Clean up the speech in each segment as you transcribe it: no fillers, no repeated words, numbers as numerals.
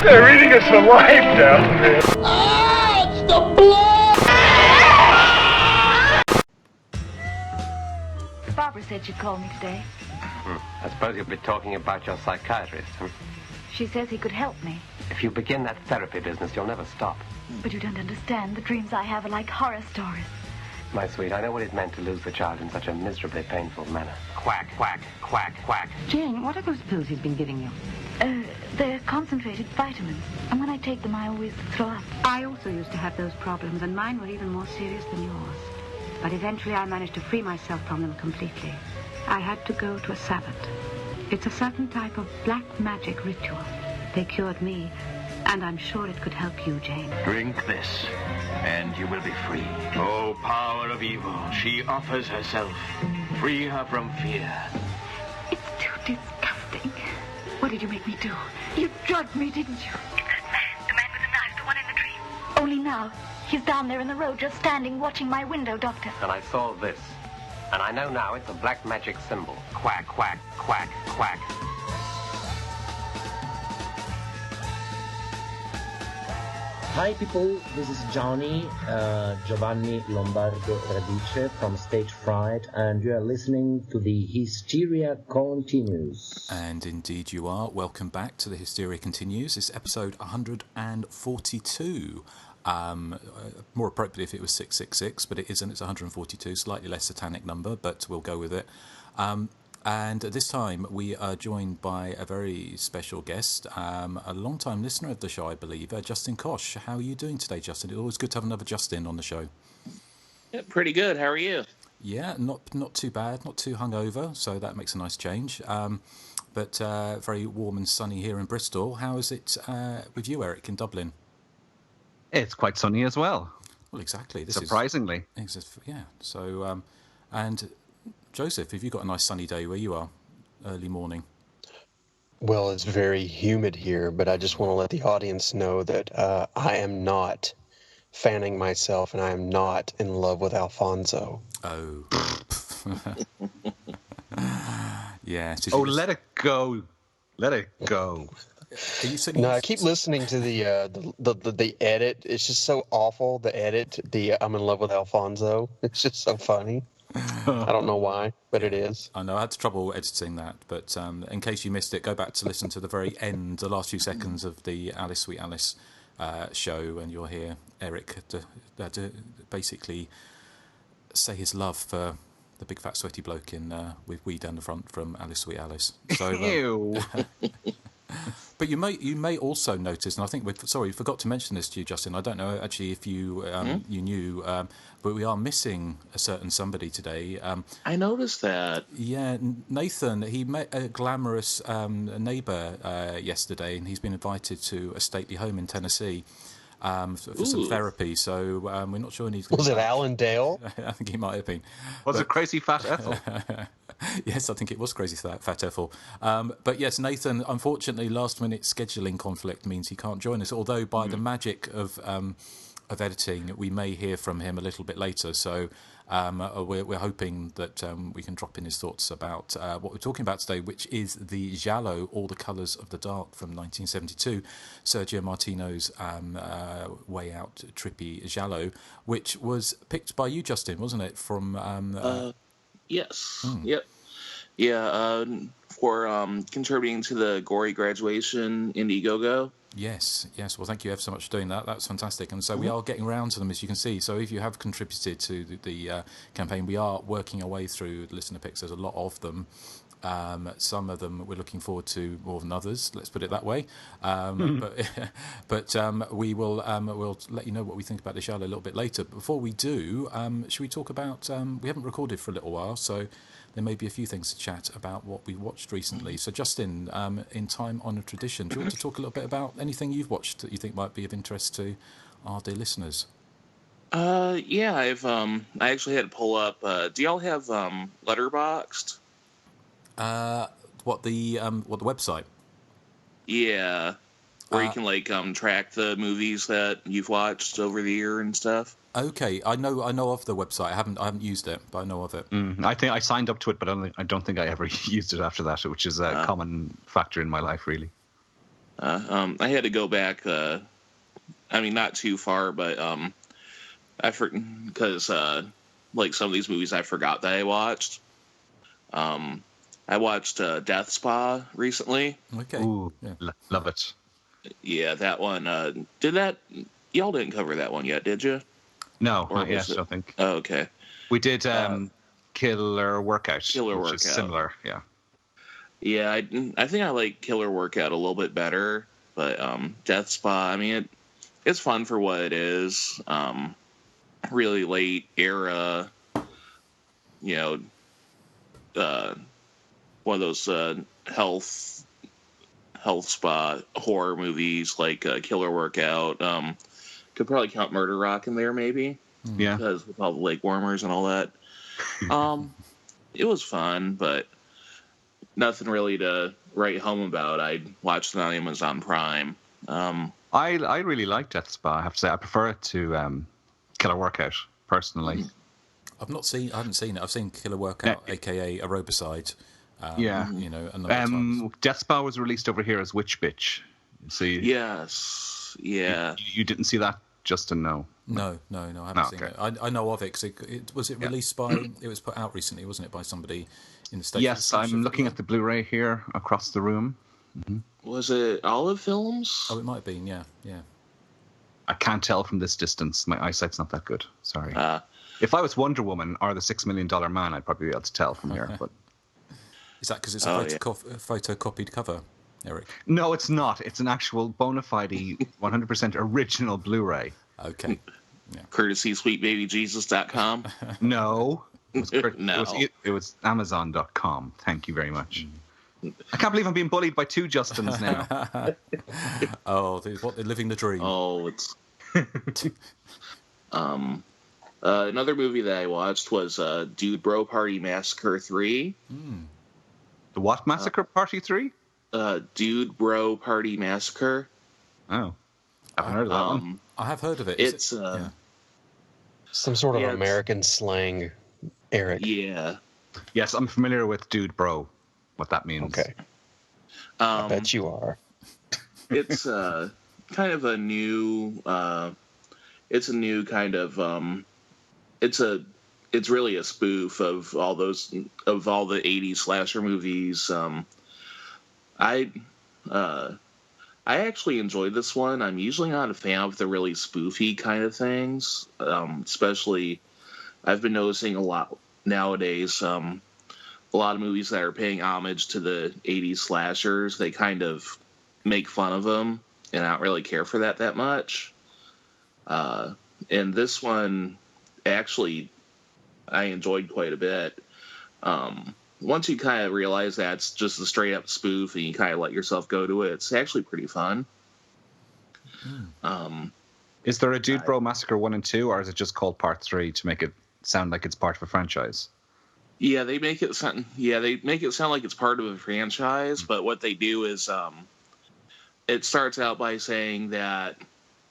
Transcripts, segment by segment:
They're eating us alive down there. Ah, it's the blood! Barbara said she'd call me today. I suppose you'll be talking about your psychiatrist, huh? She says he could help me. If you begin that therapy business, you'll never stop. But you don't understand. The dreams I have are like horror stories. My sweet, I know what it meant to lose the child in such a miserably painful manner. Quack, quack, quack, quack. Jane, what are those pills he's been giving you? They're concentrated vitamins. And when I take them, I always throw up. I also used to have those problems, and mine were even more serious than yours. But eventually I managed to free myself from them completely. I had to go to a Sabbath. It's a certain type of black magic ritual. They cured me, and I'm sure it could help you, Jane. Drink this, and you will be free. Oh, power of evil, she offers herself. Free her from fear. It's too disgusting. What did you make me do? You drugged me, didn't you? It's that man, the man with the knife, the one in the dream. Only now, he's down there in the road, just standing, watching my window, Doctor. And I saw this. And I know now it's a black magic symbol. Quack, quack, quack, quack. Hi people, this is Giovanni Lombardo Radice from Stage Fright, and you are listening to the Hysteria Continues. And indeed you are. Welcome back to the Hysteria Continues. It's episode 142. More appropriate if it was 666, but it isn't. It's 142, slightly less satanic number, but we'll go with it. And this time we are joined by a very special guest, a long-time listener of the show, I believe, Justin Kosh. How are you doing today, Justin? It's always good to have another Justin on the show. Yeah, pretty good. How are you? Yeah, not too bad, not too hungover, so that makes a nice change. But very warm and sunny here in Bristol. How is it with you, Erik, in Dublin? It's quite sunny as well. Well, exactly. Surprisingly. Yeah. So, and Joseph, have you got a nice sunny day where you are, early morning? Well, it's very humid here, but I just want to let the audience know that I am not fanning myself and I am not in love with Alfonso. Oh. Yeah. Oh, let it go. Let it go. No, I keep listening to the edit. It's just so awful. The edit, I'm in love with Alfonso. It's just so funny. I don't know why, but it is. I know I had trouble editing that, but in case you missed it, go back to listen to the very end, the last few seconds of the Alice Sweet Alice show, and you'll hear Erik to basically say his love for the big fat sweaty bloke with weed down the front from Alice Sweet Alice. So, Ew. But you may also notice, and I think we forgot to mention this to you, Justin. I don't know actually if you you knew, but we are missing a certain somebody today. I noticed that. Yeah, Nathan. He met a glamorous neighbour yesterday, and he's been invited to a stately home in Tennessee for some therapy. So we're not sure. Was it Alan Dale? I think he might have been. Was it Crazy Fat Ethel? Yes, I think it was Crazy Fat Ethel. But yes, Nathan, unfortunately, last-minute scheduling conflict means he can't join us, although by the magic of editing, we may hear from him a little bit later. So we're hoping that we can drop in his thoughts about what we're talking about today, which is the Giallo, All the Colours of the Dark from 1972, Sergio Martino's way out trippy Giallo, which was picked by you, Justin, wasn't it? From yes. Yep. Yeah. For contributing to the gory graduation Indiegogo. Yes. Well, thank you ever so much for doing that. That's fantastic. And so we are getting around to them, as you can see. So if you have contributed to the campaign, we are working our way through the listener picks. There's a lot of them. Some of them we're looking forward to more than others. Let's put it that way. But we will we'll let you know what we think about the show a little bit later. But before we do, should we talk about? We haven't recorded for a little while, so there may be a few things to chat about what we watched recently. So, Justin, in time-honoured tradition, do you want to talk a little bit about anything you've watched that you think might be of interest to our dear listeners? Yeah, I actually had to pull up. Do y'all have Letterboxd? What the website? Yeah, where you can track the movies that you've watched over the year and stuff. Okay, I know of the website. I haven't used it, but I know of it. I think I signed up to it, but I don't think I ever used it after that, which is a common factor in my life, really. I had to go back. I mean, not too far, but because like some of these movies I forgot that I watched. I watched Death Spa recently. Okay. Ooh, love it. Yeah, that one. Y'all didn't cover that one yet, did you? No, Or not yet, was it- I don't think. Oh, okay. We did Killer Workout. Killer which is Workout. similar, yeah. Yeah, I think I like Killer Workout a little bit better, but Death Spa, I mean, it's fun for what it is. Really late era, you know, one of those health spa horror movies like Killer Workout. Could probably count Murder Rock in there, maybe. Yeah. Because with all the leg warmers and all that. It was fun, but nothing really to write home about. I watched it on Amazon Prime. I really like Death Spa. I have to say, I prefer it to Killer Workout personally. I haven't seen it. I've seen Killer Workout, aka Aerobicide. Yeah. You know, a number of times. Death Spa was released over here as Witch Bitch. So Yes. Yeah. You didn't see that, Justin? No. No, I haven't seen it. I know of it because it was released by. It was put out recently, wasn't it, by somebody in the States? Yes, I'm looking at the Blu-ray here across the room. Mm-hmm. Was it Olive Films? Oh, it might have been. Yeah. I can't tell from this distance. My eyesight's not that good. Sorry. If I was Wonder Woman or the $6 Million Man, I'd probably be able to tell from here. But is that because it's a photocopied cover, Eric? No, it's not. It's an actual bona fide 100% original Blu-ray. Okay. Yeah. Courtesy sweetbabyjesus.com? No. No. It was Amazon.com. Thank you very much. I can't believe I'm being bullied by two Justins now. Oh, they're living the dream. Oh, it's... another movie that I watched was Dude Bro Party Massacre 3. The what Massacre Party 3? Dude Bro Party Massacre. Oh. I haven't heard of that one. I have heard of it. It's some sort of American slang, Eric. Yeah. Yes, I'm familiar with Dude Bro, what that means. Okay. I bet you are. It's kind of a new... it's a new kind of... It's really a spoof of all the 80s slasher movies. I actually enjoyed this one. I'm usually not a fan of the really spoofy kind of things. Especially, I've been noticing a lot nowadays. A lot of movies that are paying homage to the 80s slashers, they kind of make fun of them, and I don't really care for that much. And this one, actually, I enjoyed quite a bit. Once you kind of realize that it's just a straight up spoof and you kind of let yourself go to it, it's actually pretty fun. Is there a Dude Bro Massacre 1 and 2, or is it just called Part 3 to make it sound like it's part of a franchise? Yeah, they make it sound like it's part of a franchise, but what they do is it starts out by saying that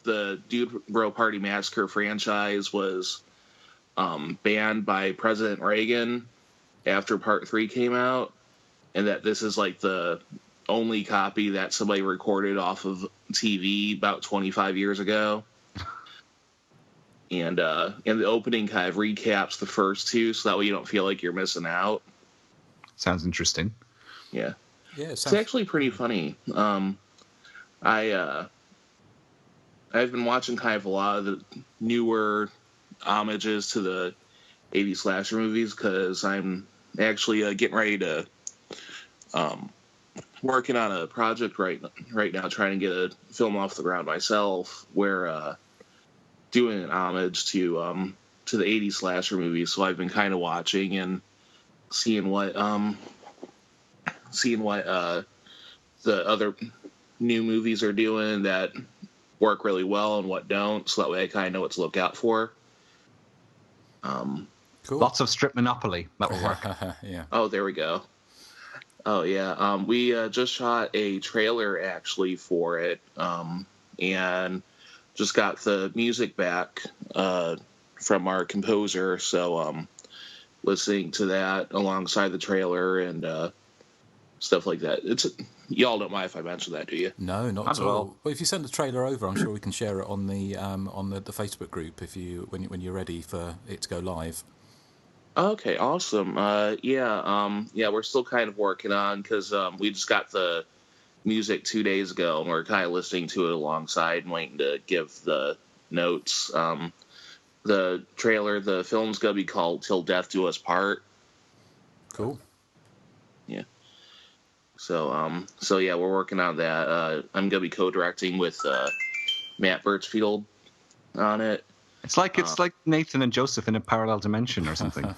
the Dude Bro Party Massacre franchise was banned by President Reagan after Part 3 came out, and that this is like the only copy that somebody recorded off of TV about 25 years ago. And the opening kind of recaps the first two, so that way you don't feel like you're missing out. Sounds interesting. Yeah. It's actually pretty funny. I've been watching kind of a lot of the newer homages to the 80s slasher movies because I'm actually getting ready to working on a project right now, trying to get a film off the ground myself, where doing an homage to the 80s slasher movies. So I've been kind of watching and seeing what the other new movies are doing that work really well and what don't, so that way I kind of know what to look out for. Cool. Lots of strip Monopoly. That will work. Yeah. Oh, there we go. Oh, yeah. We just shot a trailer, actually, for it, and just got the music back from our composer, so listening to that alongside the trailer and stuff like that. It's Y'all don't mind if I mention that, do you? No, not at all. Well, if you send the trailer over, I'm sure we can share it on the Facebook group when you're ready for it to go live. Okay, awesome. We're still kind of working on, because we just got the music 2 days ago, and we're kind of listening to it alongside and waiting to give the notes. The trailer, the film's gonna be called "Till Death Do Us Part." Cool. Yeah. So we're working on that. I'm gonna be co-directing with Matt Birchfield on it. It's like Nathan and Joseph in a parallel dimension or something.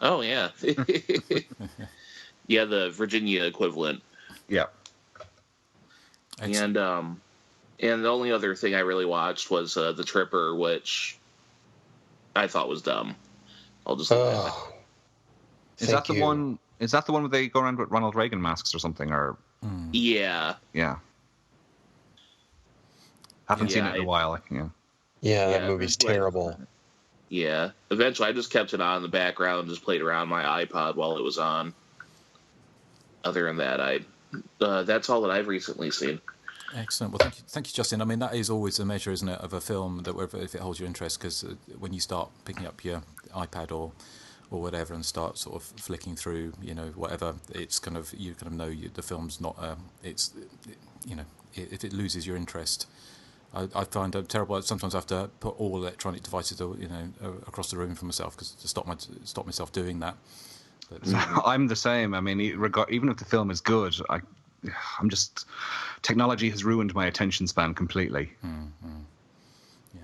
Oh yeah, yeah, the Virginia equivalent. Yeah. And the only other thing I really watched was The Tripper, which I thought was dumb. I'll just leave that. Is that the one where they go around with Ronald Reagan masks or something? Or yeah. Haven't seen it in a while. Yeah, that movie's terrible. Yeah. Eventually, I just kept it on in the background and just played around my iPod while it was on. Other than that, that's all that I've recently seen. Excellent. Well, thank you, Justin. I mean, that is always a measure, isn't it, of a film that if it holds your interest, because when you start picking up your iPad or whatever and start sort of flicking through, whatever, it's kind of you kind of know the film's not. If it loses your interest. I find it terrible. Sometimes I have to put all electronic devices, across the room for myself to stop myself doing that. But, I'm the same. I mean, even if the film is good, I'm just technology has ruined my attention span completely. Yeah.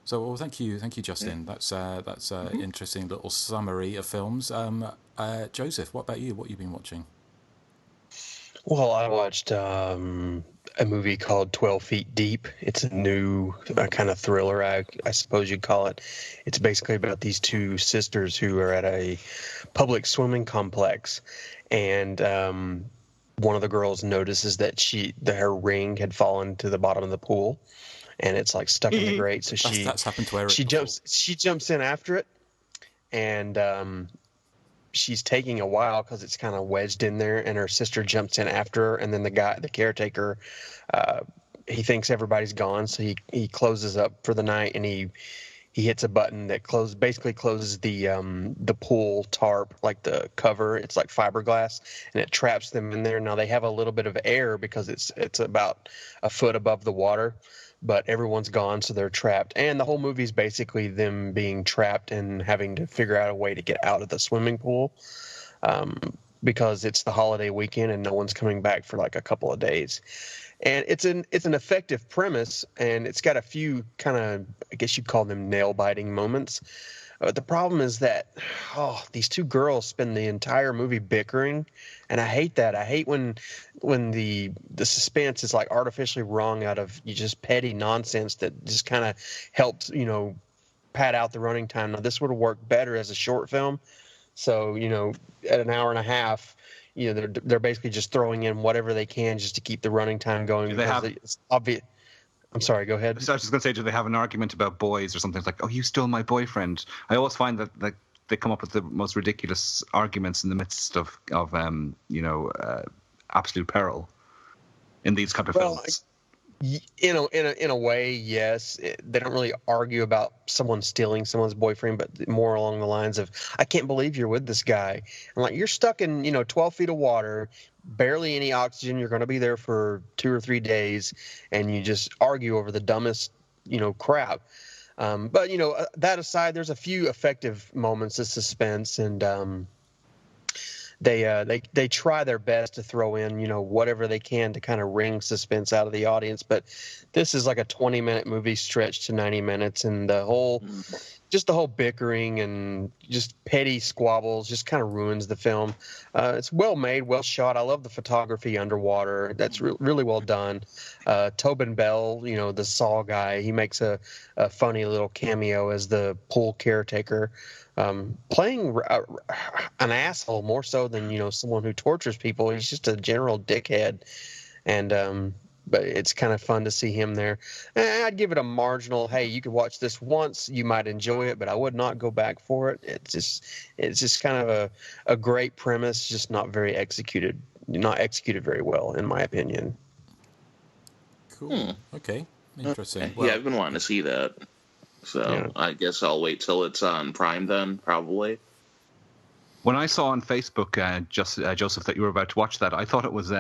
So, well, thank you, Justin. Yeah. That's an interesting little summary of films. Joseph, what about you? What have you been watching? Well, I watched a movie called 12 Feet Deep. It's a new kind of thriller, I suppose you'd call it. It's basically about these two sisters who are at a public swimming complex, and one of the girls notices that her ring had fallen to the bottom of the pool, and it's like stuck in the grate. So that's happened to Erik. She jumps in after it, and she's taking a while because it's kind of wedged in there, and her sister jumps in after her, and then the caretaker, he thinks everybody's gone, so he closes up for the night, and he hits a button that basically closes the pool tarp, like the cover. It's like fiberglass, and it traps them in there. Now they have a little bit of air because it's about a foot above the water, but everyone's gone, so they're trapped. And the whole movie is basically them being trapped and having to figure out a way to get out of the swimming pool, because it's the holiday weekend and no one's coming back for like a couple of days. And it's an effective premise, and it's got a few kind of, I guess you'd call them nail-biting moments. The problem is that these two girls spend the entire movie bickering, and I hate that. I hate when the suspense is like artificially wrung out of just petty nonsense that just kind of helps, pad out the running time. Now, this would have worked better as a short film. So, at an hour and a half, they're basically just throwing in whatever they can just to keep the running time going. It's obvious. I'm sorry, go ahead. So I was just going to say, do they have an argument about boys or something? It's like, oh, you stole my boyfriend. I always find that they come up with the most ridiculous arguments in the midst of absolute peril in these kind of films. In a way, yes. They don't really argue about someone stealing someone's boyfriend, but more along the lines of, I can't believe you're with this guy. I'm like, you're stuck in 12 feet of water, barely any oxygen. You're going to be there for 2 or 3 days, and you just argue over the dumbest crap. But that aside, there's a few effective moments of suspense, and they try their best to throw in whatever they can to kind of wring suspense out of the audience. But this is like a 20-minute movie stretched to 90 minutes, and the whole bickering and just petty squabbles just kind of ruins the film. It's well made, well shot. I love the photography underwater. That's really well done. Tobin Bell, the Saw guy, he makes a funny little cameo as the pool caretaker, playing an asshole more so than someone who tortures people. He's just a general dickhead, and but it's kind of fun to see him there. I'd give it a marginal, hey, you could watch this once, you might enjoy it, but I would not go back for it. It's just kind of a great premise, just not very executed not executed very well, in my opinion. Cool. Okay. Interesting. Okay. Yeah, I've been wanting to see that. So I guess I'll wait till it's on Prime then, probably. When I saw on Facebook, Joseph, that you were about to watch that, I thought it was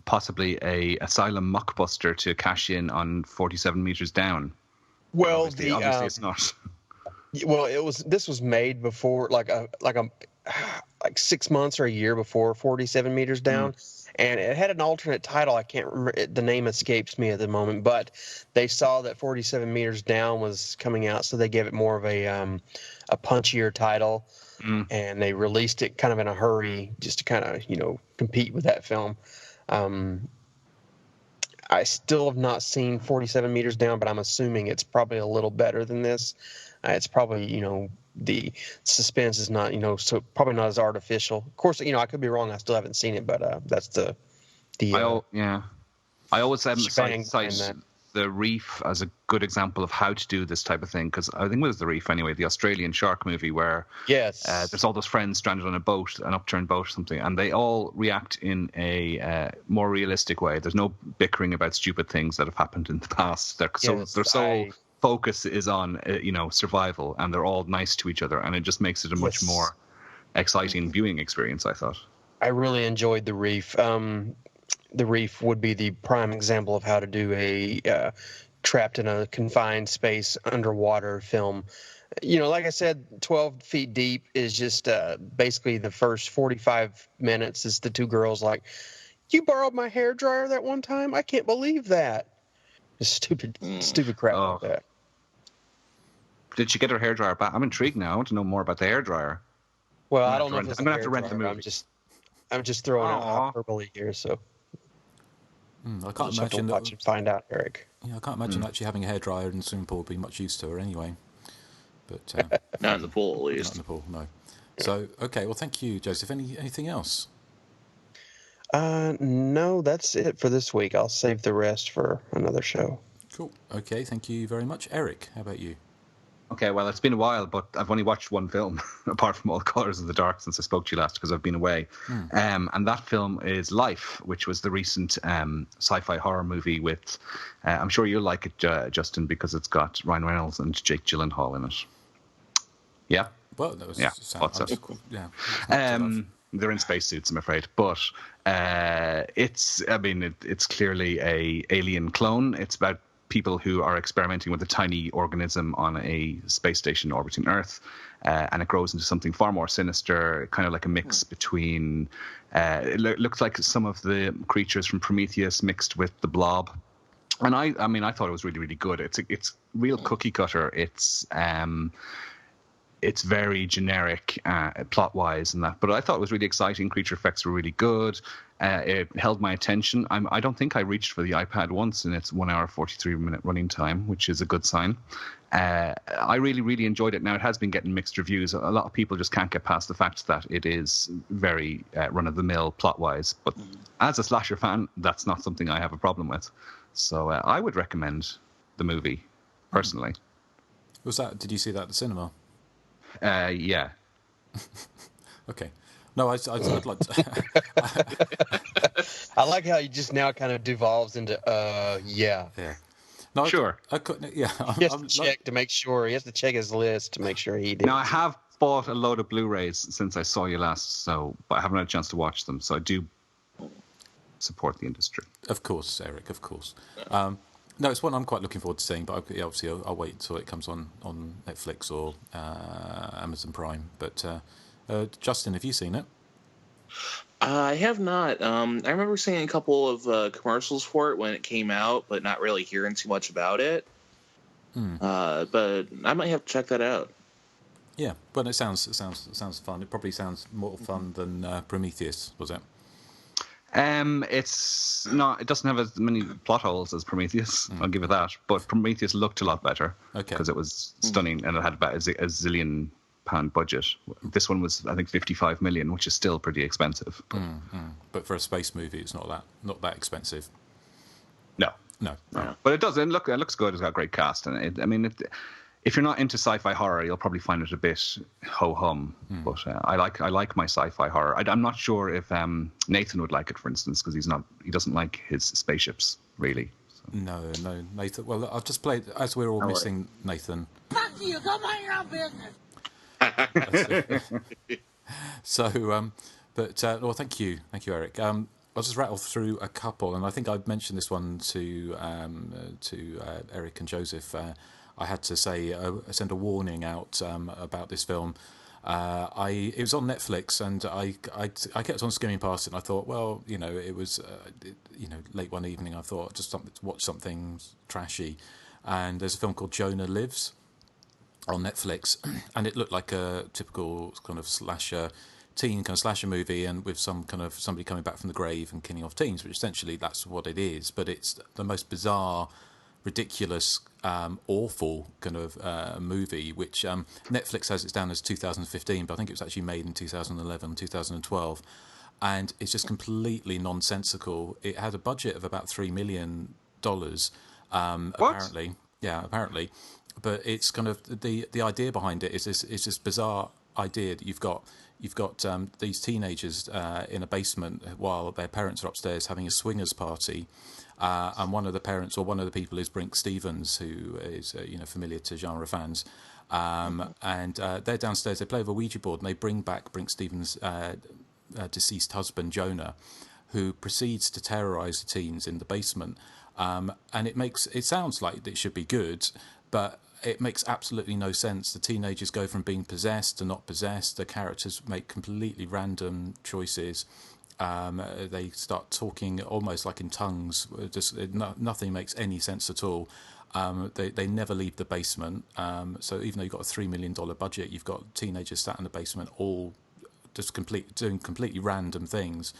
possibly a Asylum mockbuster to cash in on 47 Meters Down. Well, obviously it's not. Well, this was made before, like 6 months or a year before 47 Meters Down. And it had an alternate title. I can't remember. The name escapes me at the moment. But they saw that 47 Meters Down was coming out, so they gave it more of a punchier title. And they released it kind of in a hurry just to kind of, compete with that film. I still have not seen 47 Meters Down, but I'm assuming it's probably a little better than this. It's probably, the suspense is not, so probably not as artificial. Of course, I could be wrong. I still haven't seen it, but that's the. I always cite The Reef as a good example of how to do this type of thing, because I think it was The Reef anyway, the Australian shark movie where there's all those friends stranded on a boat, an upturned boat or something, and they all react in a more realistic way. There's no bickering about stupid things that have happened in the past. Their sole focus is on survival, and they're all nice to each other, and it just makes it a much more exciting viewing experience, I thought. I really enjoyed The Reef. The Reef would be the prime example of how to do a trapped in a confined space underwater film. Like I said, 12 Feet Deep is just basically the first 45 minutes is the two girls like, you borrowed my hairdryer that one time? I can't believe that. Just stupid crap like that. Did she get her hairdryer back? I'm intrigued now. I want to know more about the hairdryer. Well, I don't know. I'm going to have to rent the movie. I'm just throwing out hyperbole here, so. I can't imagine that. Watch and find out, Erik. Yeah, I can't imagine actually having a hairdryer in the swimming pool would be much use to her anyway. But not in the pool, at least. Not in the pool, no. So, okay. Well, thank you, Joseph. Anything else? No, that's it for this week. I'll save the rest for another show. Cool. Okay, thank you very much, Erik. How about you? Okay, well, it's been a while, but I've only watched one film, apart from All Colours of the Dark, since I spoke to you last, because I've been away. And that film is Life, which was the recent sci-fi horror movie with, I'm sure you'll like it, Justin, because it's got Ryan Reynolds and Jake Gyllenhaal in it. Yeah? Well, that was... Yeah, they're in spacesuits, I'm afraid. But it's clearly a alien clone. It's about people who are experimenting with a tiny organism on a space station orbiting Earth, and it grows into something far more sinister, kind of like a mix between it looks like some of the creatures from Prometheus mixed with the Blob. And I thought it was really, really good. It's real cookie cutter. It's very generic plot wise and that, but I thought it was really exciting. Creature effects were really good. It held my attention. I don't think I reached for the iPad once in its 1 hour 43-minute running time, which is a good sign. I really, really enjoyed it. Now, it has been getting mixed reviews. A lot of people just can't get past the fact that it is very run-of-the-mill plot-wise. But as a slasher fan, that's not something I have a problem with. So I would recommend the movie, personally. Did you see that at the cinema? Yeah. Okay. No, I'd like to... I like how you just now kind of devolves into, yeah. Yeah. No, sure. I couldn't, yeah. He has to check to make sure. He has to check his list to make sure he did. Now, I have bought a load of Blu-rays since I saw you last, but I haven't had a chance to watch them, so I do support the industry. Of course, Erik, of course. No, it's one I'm quite looking forward to seeing, but obviously I'll wait until it comes on Netflix or Amazon Prime. But Justin, have you seen it? I have not. I remember seeing a couple of commercials for it when it came out, but not really hearing too much about it. But I might have to check that out. Yeah, but it sounds fun. It probably sounds more fun than Prometheus, was it? It's not. It doesn't have as many plot holes as Prometheus. I'll give it that. But Prometheus looked a lot better because it was stunning and it had about a zillion £1 budget. This one was, I think, 55 million, which is still pretty expensive. But for a space movie, it's not that expensive. No. But it does. It looks good. It's got a great cast, and it if you're not into sci-fi horror, you'll probably find it a bit ho-hum. But I like my sci-fi horror. I'm not sure if Nathan would like it, for instance, because he doesn't like his spaceships really. So. No, Nathan. Well, I'll just play as we're all missing Nathan. Fuck you, go mind your own business. So, well, thank you, Erik. I'll just rattle through a couple, and I think I'd mentioned this one to Erik and Joseph. I had to send a warning out about this film. It was on Netflix, and I kept on skimming past it. And I thought, well, it was late one evening. I thought just watch something trashy, and there's a film called Jonah Lives on Netflix, and it looked like a typical kind of teen kind of slasher movie, and with some kind of somebody coming back from the grave and killing off teens, which essentially that's what it is. But it's the most bizarre, ridiculous, awful kind of movie, which Netflix has it down as 2015, but I think it was actually made in 2011, 2012, and it's just completely nonsensical. It had a budget of about $3 million, apparently. Yeah, apparently. But it's kind of the idea behind it is this bizarre idea that you've got these teenagers in a basement while their parents are upstairs having a swingers party. And one of the parents or one of the people is Brink Stevens, who is familiar to genre fans, and they're downstairs. They play with a Ouija board, and they bring back Brink Stevens' deceased husband Jonah, who proceeds to terrorise the teens in the basement. And it sounds like it should be good, but it makes absolutely no sense. The teenagers go from being possessed to not possessed. The characters make completely random choices. They start talking almost like in tongues. Nothing makes any sense at all. They never leave the basement. So even though you've got a $3 million budget, you've got teenagers sat in the basement, all just doing completely random things.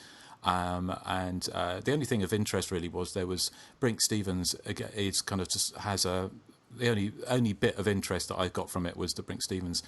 And the only thing of interest really was there was Brink Stevens. Is kind of just has the only bit of interest that I got from it was that Brink Stevens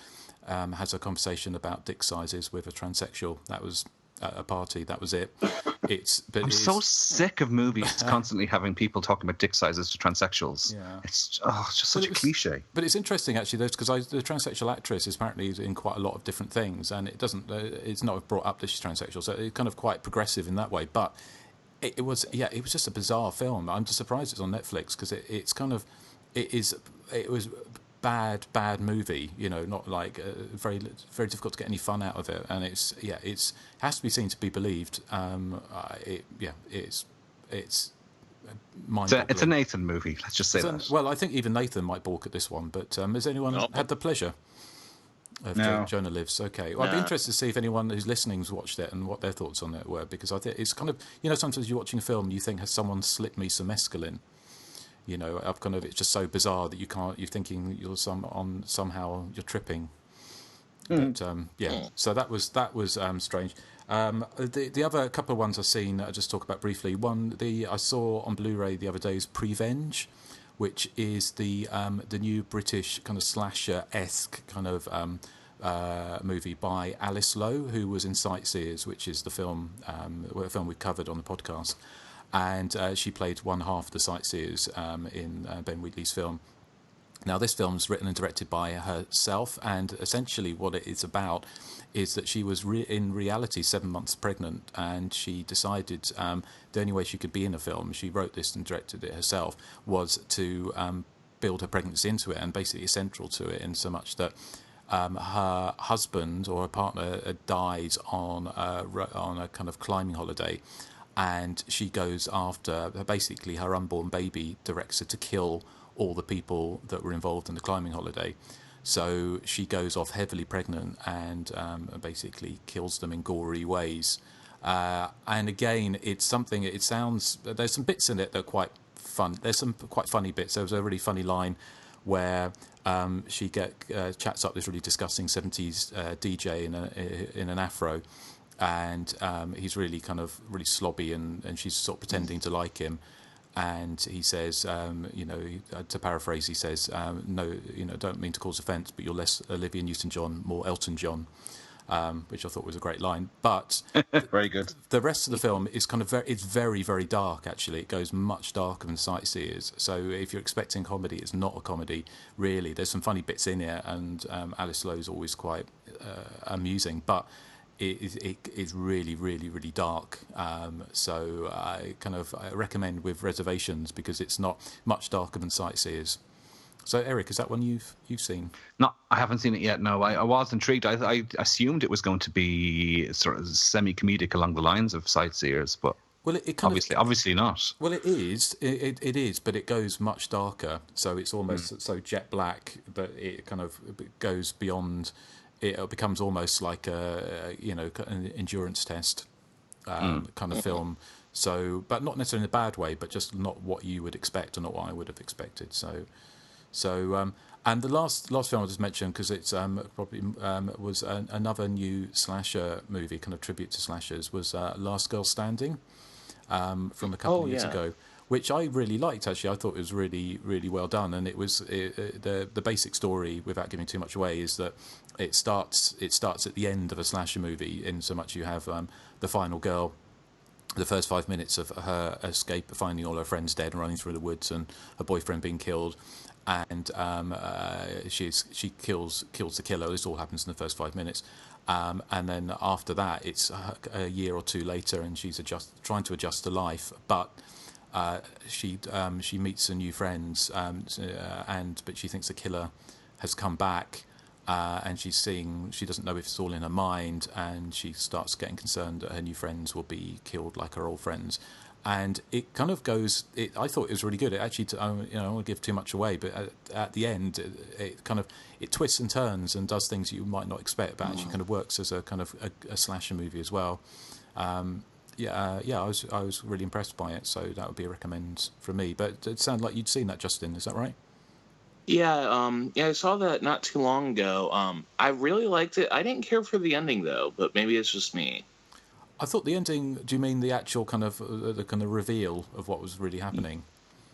has a conversation about dick sizes with a transsexual. That was at a party. That was it. I'm so sick of movies constantly having people talking about dick sizes to transsexuals. Yeah. It's just such a cliche. But it's interesting actually, because the transsexual actress is apparently in quite a lot of different things, and it's not brought up that she's transsexual, so it's kind of quite progressive in that way. But it was just a bizarre film. I'm just surprised it's on Netflix, because it was bad movie, not like very very difficult to get any fun out of it, and it has to be seen to be believed. It's mind-boggling. It's a Nathan movie, let's just say that. Well, I think even Nathan might balk at this one, but has anyone had the pleasure of Jonah Lives? Okay, well, I'd be interested to see if anyone who's listening's watched it and what their thoughts on it were, because I think it's kind of, sometimes you're watching a film and you think, has someone slipped me some mescaline? It's just so bizarre that you're thinking somehow you're tripping. But so that was strange. The other couple of ones I've seen, I'll just talk about briefly. One, I saw on Blu-ray the other day is Prevenge, which is the new British kind of slasher-esque kind of movie by Alice Lowe, who was in Sightseers, which is the film we covered on the podcast. And she played one half of the Sightseers in Ben Wheatley's film. Now, this film's written and directed by herself, and essentially what it is about is that she was in reality 7 months pregnant, and she decided the only way she could be in a film, she wrote this and directed it herself, was to build her pregnancy into it, and basically central to it in so much that her husband or her partner dies on a kind of climbing holiday. And she goes after, basically her unborn baby directs her to kill all the people that were involved in the climbing holiday. So she goes off heavily pregnant and basically kills them in gory ways. And again, it's something, it sounds, there's some bits in it that are quite fun. There's some quite funny bits. There was a really funny line where she chats up this really disgusting 70s DJ in an afro. And he's really kind of really slobby, and she's sort of pretending to like him. And he says, to paraphrase, he says, no, don't mean to cause offence, but you're less Olivia Newton-John, more Elton John. which I thought was a great line. But very good. The rest of the film is kind of it's very, very dark. Actually, it goes much darker than Sightseers. So if you're expecting comedy, it's not a comedy really. There's some funny bits in it, and Alice Lowe's always quite amusing, but it is really, really, really dark. So I recommend with reservations, because it's not much darker than Sightseers. So, Erik, is that one you've seen? No, I haven't seen it yet. No, I was intrigued. I assumed it was going to be sort of semi-comedic along the lines of Sightseers, but obviously not. Well, it is. It is, but it goes much darker. So it's almost so jet black, but it kind of goes beyond. It becomes almost like an endurance test kind of film. So, but not necessarily in a bad way, but just not what you would expect, or not what I would have expected. So, and the last film I just mentioned, because it's probably was another new slasher movie, kind of tribute to slashers, was Last Girl Standing from a couple of years ago, which I really liked. Actually, I thought it was really, really well done, and it was the basic story, without giving too much away, is that it starts at the end of a slasher movie, in so much you have the final girl. The first 5 minutes of her escape, finding all her friends dead and running through the woods, and her boyfriend being killed, and she kills the killer. This all happens in the first 5 minutes, and then after that, it's a year or two later, and she's trying to adjust to life, but she meets some new friends, but she thinks the killer has come back. And she doesn't know if it's all in her mind, and she starts getting concerned that her new friends will be killed like her old friends. And it kind of goes. I thought it was really good. It actually, I don't want to give too much away, but at the end, it twists and turns and does things you might not expect, but actually kind of works as a kind of a slasher movie as well. I was really impressed by it, so that would be a recommend from me. But it sounded like you'd seen that, Justin. Is that right? Yeah, I saw that not too long ago. I really liked it. I didn't care for the ending though, but maybe it's just me. I thought the ending. Do you mean the actual kind of the kind of reveal of what was really happening?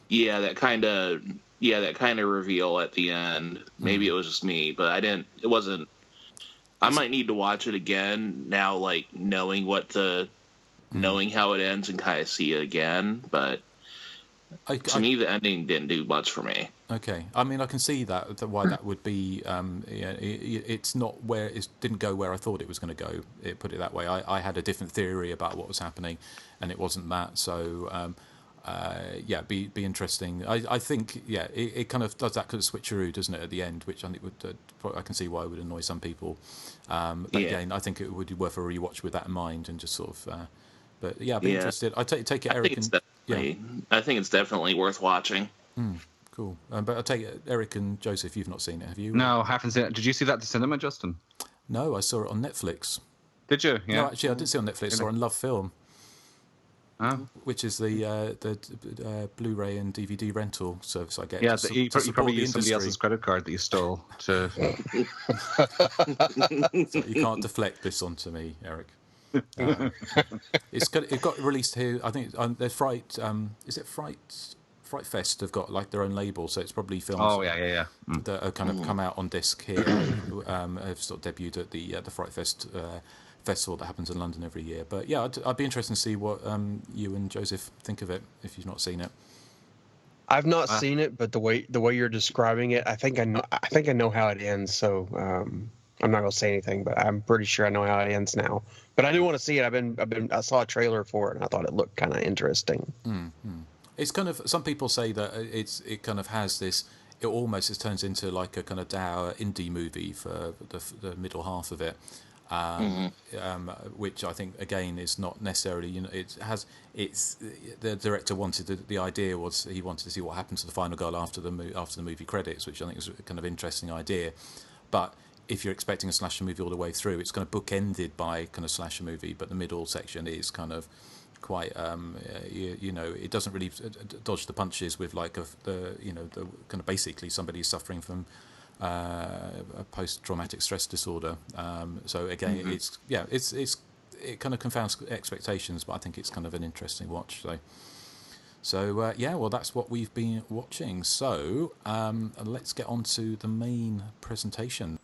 Yeah, that kind of reveal at the end. Maybe it was just me, but I didn't. It wasn't. I might need to watch it again now, like knowing how it ends, and kind of see it again. But to me, the ending didn't do much for me. Okay, I mean, I can see that why that would be. It's not where it didn't go where I thought it was going to go. Put it that way. I had a different theory about what was happening, and it wasn't that. So, be interesting. I think it kind of does that kind of switcheroo, doesn't it, at the end? Which I think I can see why it would annoy some people. But again, I think it would be worth a rewatch with that in mind, and just sort of. But yeah, I'd be interested. I take it, Erik. I think it's definitely worth watching. Cool. But I take it, Erik and Joseph, you've not seen it, have you? No, I haven't seen it. Did you see that at the cinema, Justin? No, I saw it on Netflix. Did you? Yeah. No, actually, I didn't see it on Netflix. I saw it on Love Film, which is the Blu-ray and DVD rental service I get. Yeah, you probably used somebody else's credit card that you stole to. So you can't deflect this onto me, Erik. It got released here. I think there's Fright. Is it Fright Fest have got like their own label, so it's probably films. Oh yeah. That are kind of come out on disc here. Have sort of debuted at the Fright Fest festival that happens in London every year. But yeah, I'd be interested to see what you and Joseph think of it if you've not seen it. I've not seen it, but the way you're describing it, I think I know how it ends. So I'm not gonna say anything, but I'm pretty sure I know how it ends now. But I do want to see it. I saw a trailer for it, and I thought it looked kind of interesting. Mm-hmm. It's kind of, some people say that it kind of has this. It turns into like a kind of dour indie movie for the middle half of it, which I think again is not necessarily. The director wanted the idea was he wanted to see what happens to the final girl after the movie credits, which I think is a kind of interesting idea, but. If you're expecting a slasher movie all the way through, it's kind of bookended by kind of slasher movie, but the middle section is kind of quite, it doesn't really dodge the punches with like the kind of basically somebody suffering from a post-traumatic stress disorder. So again, it kind of confounds expectations, but I think it's kind of an interesting watch. So well, that's what we've been watching. So let's get on to the main presentation.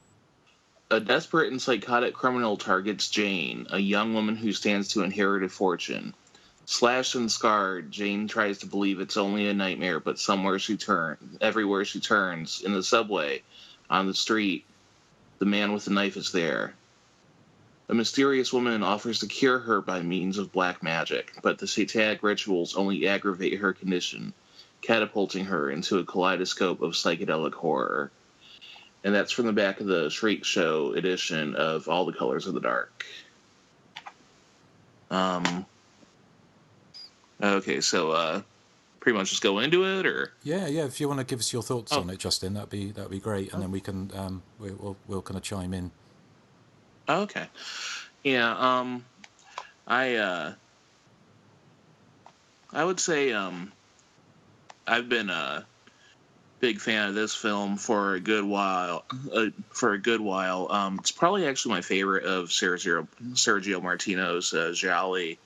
A desperate and psychotic criminal targets Jane, a young woman who stands to inherit a fortune. Slashed and scarred, Jane tries to believe it's only a nightmare, but everywhere she turns, in the subway, on the street, the man with the knife is there. A mysterious woman offers to cure her by means of black magic, but the satanic rituals only aggravate her condition, catapulting her into a kaleidoscope of psychedelic horror. And that's from the back of the Shriek Show edition of All the Colors of the Dark. Okay, so pretty much just go into it, or yeah. If you want to give us your thoughts on it, Justin, that'd be great, and then we can we'll kind of chime in. Okay, yeah. I would say I've been a big fan of this film for a good while. It's probably actually my favorite of Sergio Martino's gialli.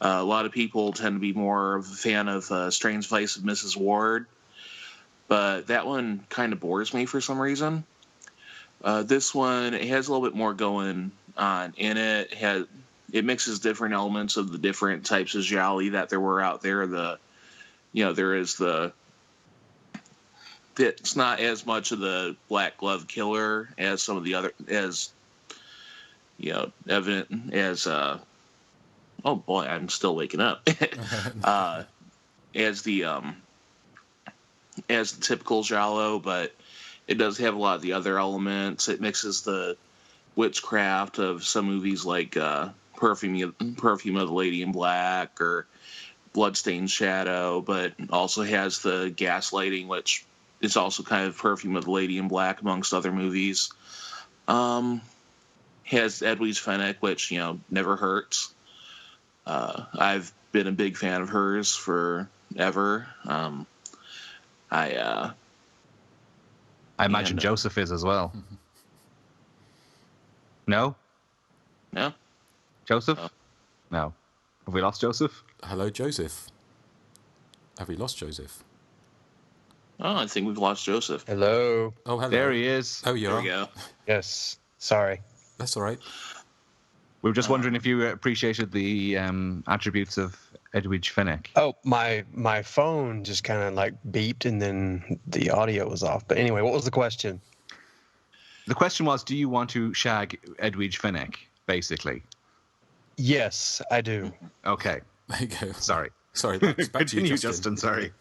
A lot of people tend to be more of a fan of Strange Vice of Mrs. Ward, but that one kind of bores me for some reason. This one, it has a little bit more going on in it. It mixes different elements of the different types of gialli that there were out there. There is it's not as much of the black glove killer as some of the other, evident as oh boy, I'm still waking up. As the typical giallo, but it does have a lot of the other elements. It mixes the witchcraft of some movies like Perfume of the Lady in Black or Bloodstained Shadow, but also has the gaslighting, which is also kind of Perfume of the Lady in Black, amongst other movies. Has Edwige Fenech, which never hurts. I've been a big fan of hers forever. I imagine Joseph is as well. No? No? Joseph? No. Have we lost Joseph? Hello, Joseph. Have we lost Joseph? Oh, I think we've lost Joseph. Hello. Oh, hello. There he is. Oh, you There are. we go. Yes. Sorry. That's all right. We were just wondering if you appreciated the attributes of Edwige Fenech. Oh, my phone just kind of like beeped and then the audio was off. But anyway, what was the question? The question was, do you want to shag Edwige Fenech, basically? Yes, I do. Okay. There you go. Sorry. Back to you, Continue, Justin. Sorry.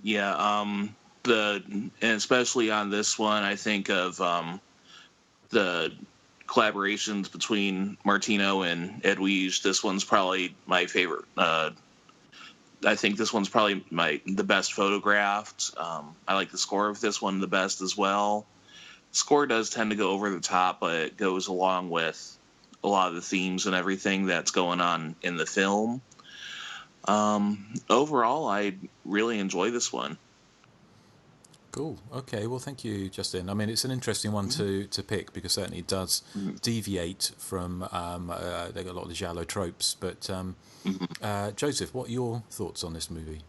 Yeah. And especially on this one, I think of the collaborations between Martino and Edwige. This one's probably my favorite. I think this one's probably the best photographed. I like the score of this one the best as well. The score does tend to go over the top, but it goes along with a lot of the themes and everything that's going on in the film. Overall, I really enjoy this one. Cool. Okay. Well, thank you, Justin. I mean, it's an interesting one to pick because certainly it does deviate from they got a lot of the giallo tropes. But Joseph, what are your thoughts on this movie?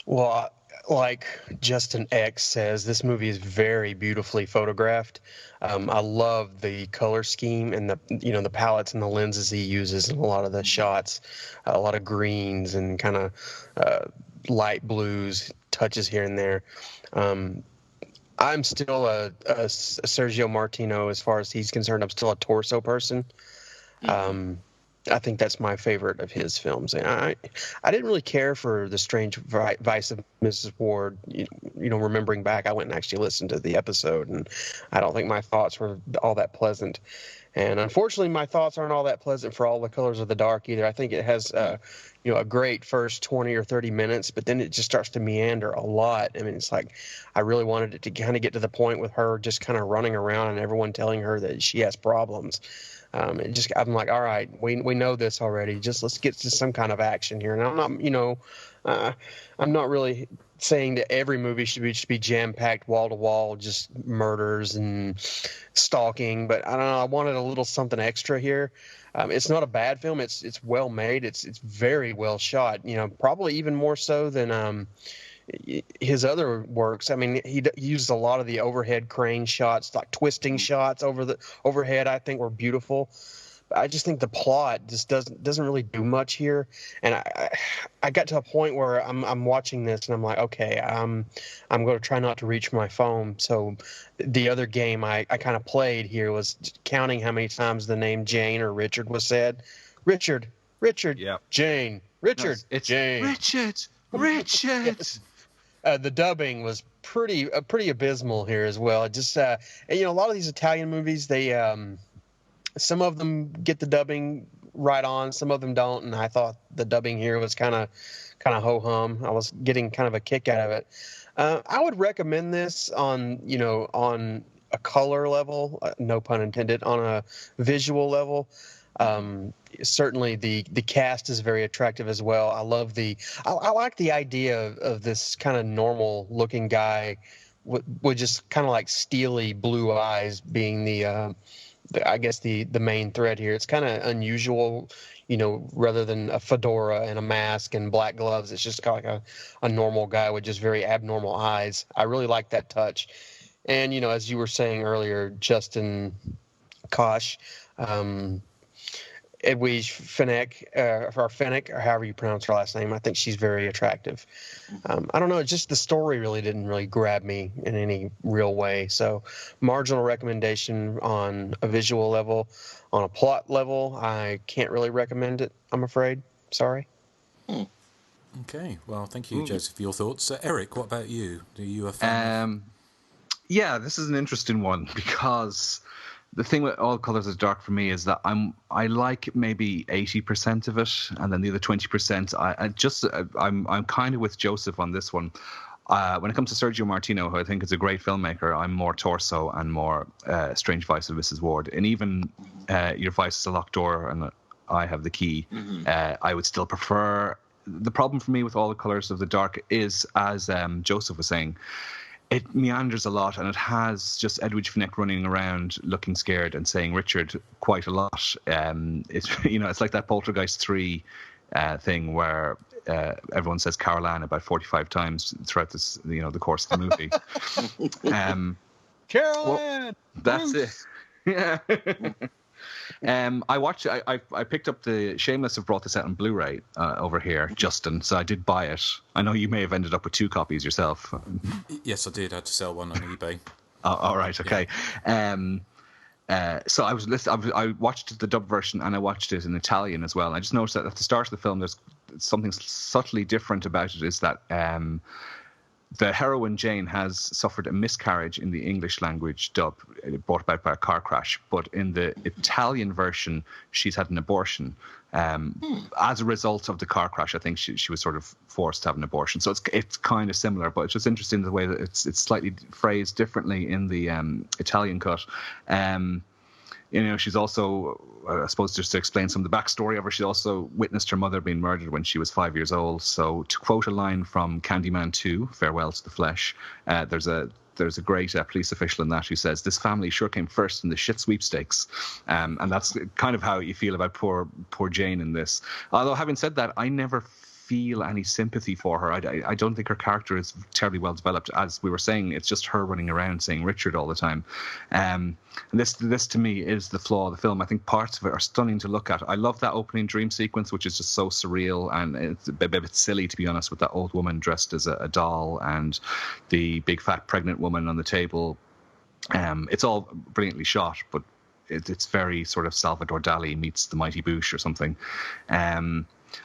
Well, like Justin X says, this movie is very beautifully photographed. I love the color scheme and the palettes and the lenses he uses in a lot of the shots. A lot of greens and kind of light blues, touches here and there. I'm still a Sergio Martino as far as he's concerned. I'm still a torso person. I think that's my favorite of his films. And I didn't really care for The Strange Vice of Mrs. Ward. Remembering back, I went and actually listened to the episode, and I don't think my thoughts were all that pleasant. And unfortunately, my thoughts aren't all that pleasant for All the Colors of the Dark either. I think it has, a great first 20 or 30 minutes, but then it just starts to meander a lot. I mean, it's like I really wanted it to kind of get to the point with her just kind of running around and everyone telling her that she has problems. I'm like, all right, we know this already. Just let's get to some kind of action here. And I'm not really saying that every movie should be jam-packed wall to wall, just murders and stalking. But I don't know. I wanted a little something extra here. It's not a bad film. It's well made. It's very well shot. Probably even more so than his other works, I mean, he used a lot of the overhead crane shots, like twisting shots over the overhead. I think were beautiful. I just think the plot just doesn't really do much here, and I got to a point where I'm watching this and I'm like, okay, I'm going to try not to reach my phone. So the other game I kind of played here was counting how many times the name Jane or Richard was said. Richard, yeah. Jane, Richard, no, it's Jane, Richard. Yes. The dubbing was pretty abysmal here as well. Just and, a lot of these Italian movies, they some of them get the dubbing right on, some of them don't, and I thought the dubbing here was kind of ho-hum. I was getting kind of a kick out of it. I would recommend this on a color level, no pun intended, on a visual level. Certainly the cast is very attractive as well. I like the idea of this kind of normal looking guy with just kind of like steely blue eyes being I guess the main thread here. It's kind of unusual, rather than a fedora and a mask and black gloves. It's just kind of like a normal guy with just very abnormal eyes. I really like that touch. And, as you were saying earlier, Justin Kosh, Edwige Fenech, or however you pronounce her last name, I think she's very attractive. I don't know, just the story really didn't really grab me in any real way. So marginal recommendation on a visual level. On a plot level, I can't really recommend it, I'm afraid. Sorry. Okay, well, thank you, Joseph, for your thoughts. Erik, what about you? Are you a fan? Yeah, this is an interesting one because the thing with All Colors is Dark for me is that I like maybe 80% of it, and then the other 20%. I'm kind of with Joseph on this one. When it comes to Sergio Martino, who I think is a great filmmaker, I'm more Torso and more Strange Vice of Mrs. Ward, and even Your Vice is a Locked Door and I Have the Key. I would still prefer. The problem for me with All the Colors of the Dark is, as Joseph was saying, it meanders a lot, and it has just Edwige Fenech running around looking scared and saying Richard quite a lot. It's like that Poltergeist 3 thing where everyone says Carol Ann about 45 times throughout this, the course of the movie. Carol Ann! That's it. Yeah. I picked up the Shameless have brought this out on Blu-ray over here, Justin, so I did buy it. I know you may have ended up with 2 copies yourself. Yes, I did. I had to sell one on eBay. All right, okay. Yeah. So I watched the dub version and I watched it in Italian as well. I just noticed that at the start of the film, there's something subtly different about it. Is that the heroine Jane has suffered a miscarriage in the English language dub, brought about by a car crash. But in the Italian version, she's had an abortion. As a result of the car crash, I think she was sort of forced to have an abortion. So it's kind of similar, but it's just interesting the way that it's slightly phrased differently in the Italian cut. She's also, I suppose, just to explain some of the backstory of her, she also witnessed her mother being murdered when she was 5 years old. So to quote a line from Candyman 2, Farewell to the Flesh, there's a great police official in that who says, "This family sure came first in the shit sweepstakes." And that's kind of how you feel about poor Jane in this. Although having said that, I never feel any sympathy for her. I don't think her character is terribly well developed. As we were saying, it's just her running around saying Richard all the time. And this to me is the flaw of the film. I think parts of it are stunning to look at. I love that opening dream sequence, which is just so surreal, and it's a bit silly, to be honest, with that old woman dressed as a doll and the big fat pregnant woman on the table. It's all brilliantly shot, but it's very sort of Salvador Dali meets the Mighty Boosh or something.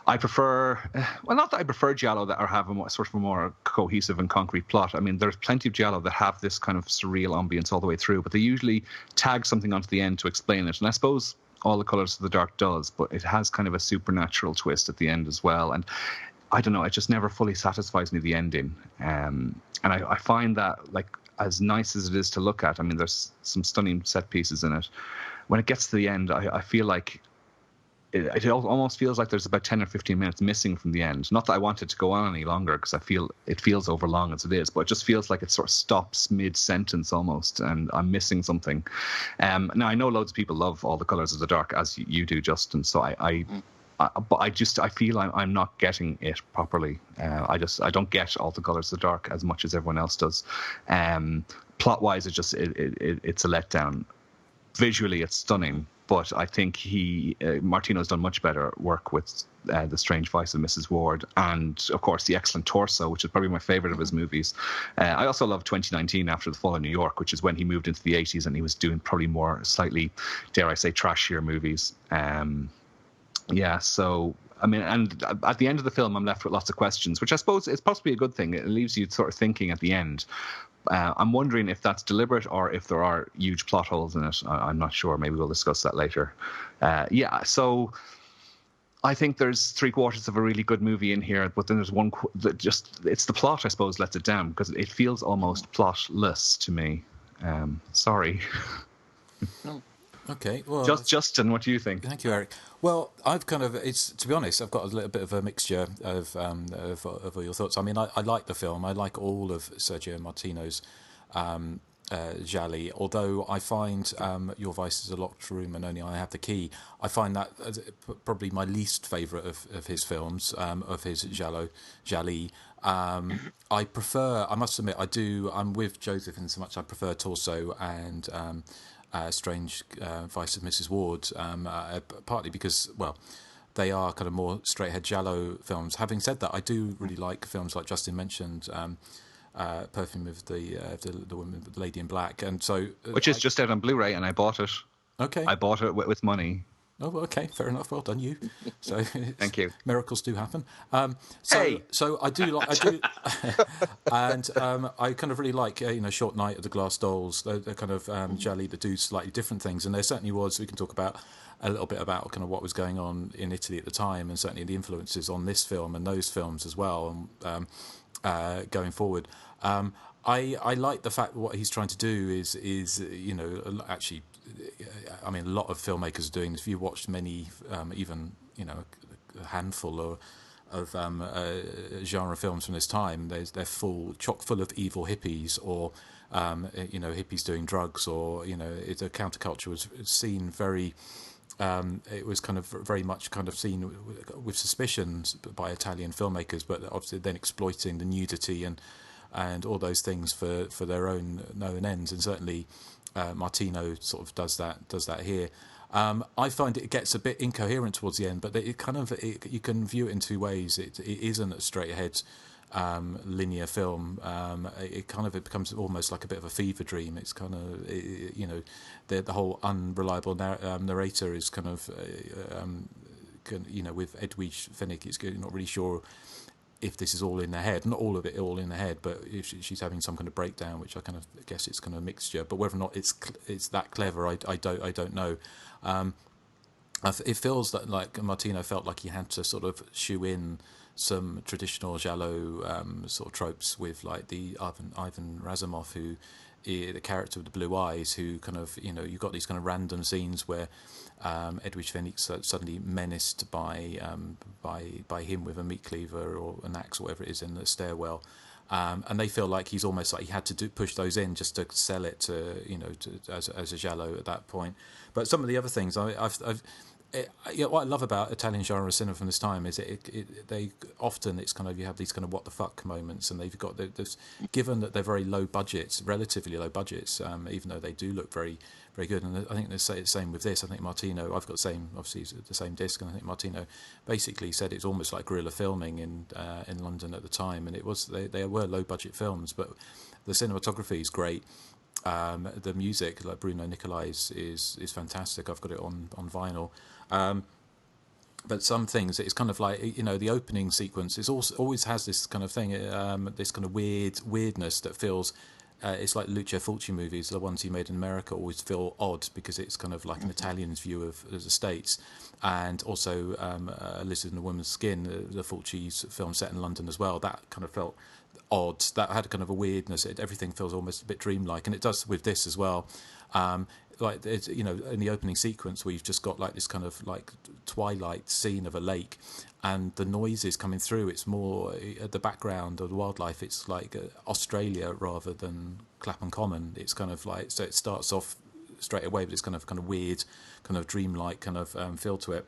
I prefer, not that I prefer giallo that have a more cohesive and concrete plot. I mean, there's plenty of giallo that have this kind of surreal ambience all the way through, but they usually tag something onto the end to explain it. And I suppose All the Colors of the Dark does, but it has kind of a supernatural twist at the end as well. And I don't know, it just never fully satisfies me, the ending. And I find that, like, as nice as it is to look at, I mean, there's some stunning set pieces in it. When it gets to the end, I feel like it almost feels like there's about 10 or 15 minutes missing from the end. Not that I want it to go on any longer, because I feel it feels overlong as it is, but it just feels like it sort of stops mid-sentence almost, and I'm missing something. Now, I know loads of people love All the Colors of the Dark, as you do, Justin, so I but I feel I'm not getting it properly. I don't get All the Colors of the Dark as much as everyone else does. Plot wise, it's a letdown. Visually, it's stunning, but I think Martino's done much better work with The Strange Vice of Mrs. Ward, and of course the excellent Torso, which is probably my favorite of his movies. I also love 2019 After the Fall of New York, which is when he moved into the 80s and he was doing probably more slightly, dare I say, trashier movies. So I mean, and at the end of the film, I'm left with lots of questions, which I suppose is possibly a good thing. It leaves you sort of thinking at the end. I'm wondering if that's deliberate or if there are huge plot holes in it. I'm not sure. Maybe we'll discuss that later. So I think there's 3/4 of a really good movie in here, but then there's one that it's the plot, I suppose, lets it down because it feels almost plotless to me. Sorry. Okay, well, Justin, what do you think? Thank you, Eric. Well, to be honest, I've got a little bit of a mixture of all your thoughts. I mean, I like the film. I like all of Sergio Martino's Gialli, although I find Your Vice is a Locked Room and Only I Have the Key. I find that probably my least favourite of his films, of his Gialli. I must admit, I'm with Joseph in so much I prefer Torso and Strange Vice of Mrs. Ward, partly because, well, they are kind of more straight-ahead giallo films. Having said that, I do really like films like Justin mentioned, Perfume of the Woman, the Lady in Black, and so which is just out on Blu-ray, and I bought it. Okay, I bought it with money. Oh, okay, fair enough. Well done, you. So thank you. Miracles do happen. Hey! So I do, and I kind of really like Short Night of the Glass Dolls. They're kind of Gialli that do slightly different things, and there certainly was. We can talk about a little bit about kind of what was going on in Italy at the time, and certainly the influences on this film and those films as well. Going forward, I like the fact that what he's trying to do is actually. I mean, a lot of filmmakers are doing this. If you watched many, even a handful of genre films from this time, they're chock full of evil hippies or hippies doing drugs, or the counterculture was seen very. It was kind of very much kind of seen with suspicions by Italian filmmakers, but obviously then exploiting the nudity and all those things for their own ends, and certainly. Martino sort of does that here. I find it gets a bit incoherent towards the end, but you can view it in two ways. It isn't a straight ahead linear film. It becomes almost like a bit of a fever dream. It's kind of the whole unreliable narrator is kind of with Edwige Fenech, it's not really sure if this is all in their head, not all of it all in their head, but if she's having some kind of breakdown, which I kind of guess it's kind of a mixture. But whether or not it's that clever, I don't know. It feels like Martino felt like he had to sort of shoe in some traditional giallo sort of tropes with like the Ivan Razumov, who the character with the blue eyes, who kind of you've got these kind of random scenes where Edwige Fenech's suddenly menaced by him with a meat cleaver or an axe or whatever it is in the stairwell, and they feel like he's almost like he had to push those in just to sell it to as a giallo at that point. But some of the other things what I love about Italian genre cinema from this time is they often it's kind of you have these kind of what the fuck moments, and they've got this, given that they're very low budgets, relatively low budgets, even though they do look very very good. And I think they say the same with this. I think Martino, I've got the same disc, and I think Martino basically said it's almost like guerrilla filming in London at the time, and it was they were low budget films, but the cinematography is great. The music, like Bruno Nicolai, is fantastic. I've got it on vinyl. But some things, it's kind of like the opening sequence. It always has this kind of thing, this kind of weirdness that feels. It's like Lucio Fulci movies, the ones he made in America, always feel odd because it's kind of like an Italian's view of the States, and also Lizard in a Woman's Skin, the Fulci's film set in London as well. That kind of felt odd. That had kind of a weirdness. Everything feels almost a bit dreamlike, and it does with this as well. Like it's, in the opening sequence where you've just got like this kind of like twilight scene of a lake, and the noises coming through, it's more the background of the wildlife. It's like Australia rather than Clapham Common. It's kind of like, so it starts off straight away, but it's kind of weird, kind of dreamlike kind of feel to it.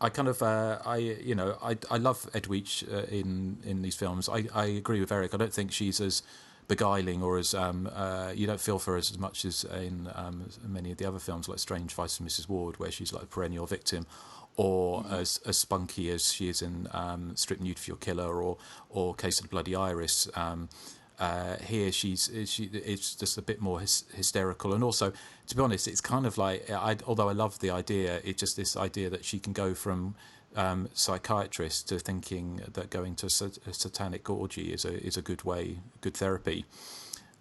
I kind of, I love Edwidge in these films. I agree with Erik. I don't think she's as beguiling or as you don't feel for her as much as in many of the other films like Strange Vice and Mrs. Ward, where she's like a perennial victim, or as spunky as she is in Strict Nude for Your Killer or Case of the Bloody Iris. Here it's just a bit more hysterical, and also, to be honest, it's kind of like although I love the idea, it's just this idea that she can go from psychiatrist to thinking that going to a satanic orgy is a good therapy,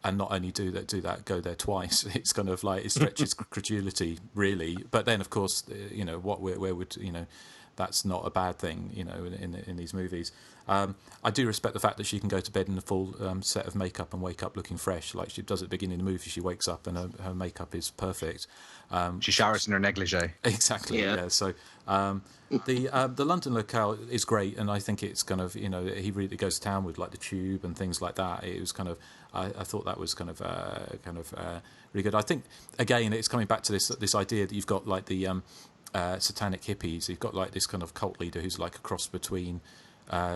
and not only do that go there twice. It's kind of like it stretches credulity really, but then of course where would that's not a bad thing in these movies. I do respect the fact that she can go to bed in a full set of makeup and wake up looking fresh, like she does at the beginning of the movie. She wakes up and her makeup is perfect. She showers in her negligee. Exactly. Yeah. So the London locale is great, and I think it's kind of he really goes to town with like the tube and things like that. It was kind of I thought that was kind of really good. I think again it's coming back to this idea that you've got like the satanic hippies. You've got like this kind of cult leader who's like a cross between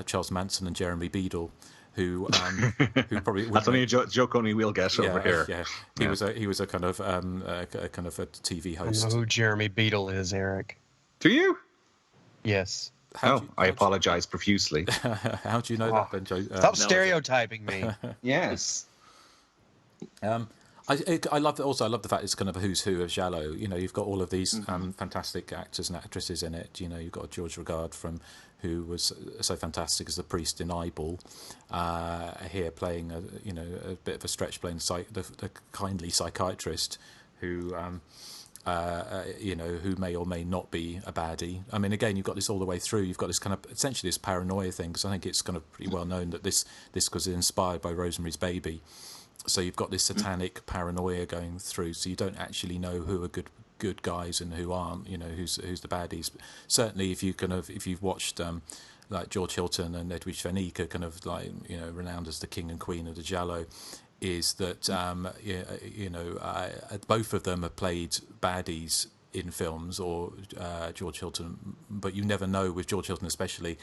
Charles Manson and Jeremy Beadle, who probably that's only a joke only we'll get over here. Yeah, he was a kind of a TV host. I know who Jeremy Beadle is, Erik. Do you? Yes. I apologize profusely. How do you know that, Benjo? Stop stereotyping me. Yes. I love the fact it's kind of a who's who of giallo. You've got all of these fantastic actors and actresses in it. You've got George Regard who was so fantastic as the priest in Eyeball, here playing a bit of a stretch, playing the kindly psychiatrist who who may or may not be a baddie. I mean, again, you've got this all the way through. You've got this kind of essentially this paranoia thing, because I think it's kind of pretty well known that this was inspired by Rosemary's Baby. So you've got this satanic paranoia going through. So you don't actually know who are good guys and who aren't. Who's the baddies. Certainly, if you've watched like George Hilton and Edwidge Fenech are kind of like renowned as the king and queen of the giallo, is that both of them have played baddies in films, or George Hilton, but you never know with George Hilton especially.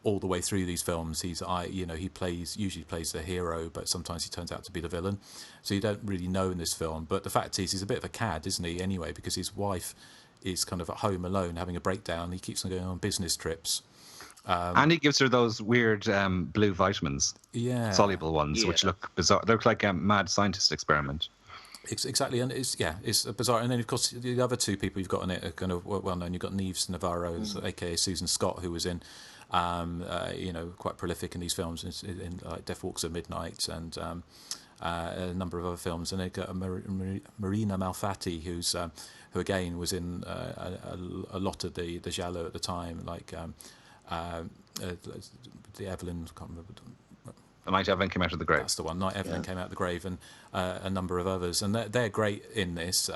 All the way through these films, he usually plays the hero, but sometimes he turns out to be the villain. So you don't really know in this film. But the fact is, he's a bit of a cad, isn't he? Anyway, because his wife is kind of at home alone, having a breakdown. He keeps on going on business trips, and he gives her those weird blue vitamins, soluble ones, which look bizarre. They look like a mad scientist experiment. Exactly, and it's bizarre. And then of course the other two people you've got in it are kind of well known. You've got Neves Navarro, aka Susan Scott, who was in. Quite prolific in these films, in like Death Walks at Midnight and a number of other films, and they've got Marina Malfatti, who again was in a lot of the giallo at the time, like the Evelyn. I can't remember. The Night Evelyn Came Out of the Grave. That's the one. Night Evelyn Came Out of the Grave, and a number of others, and they're great in this.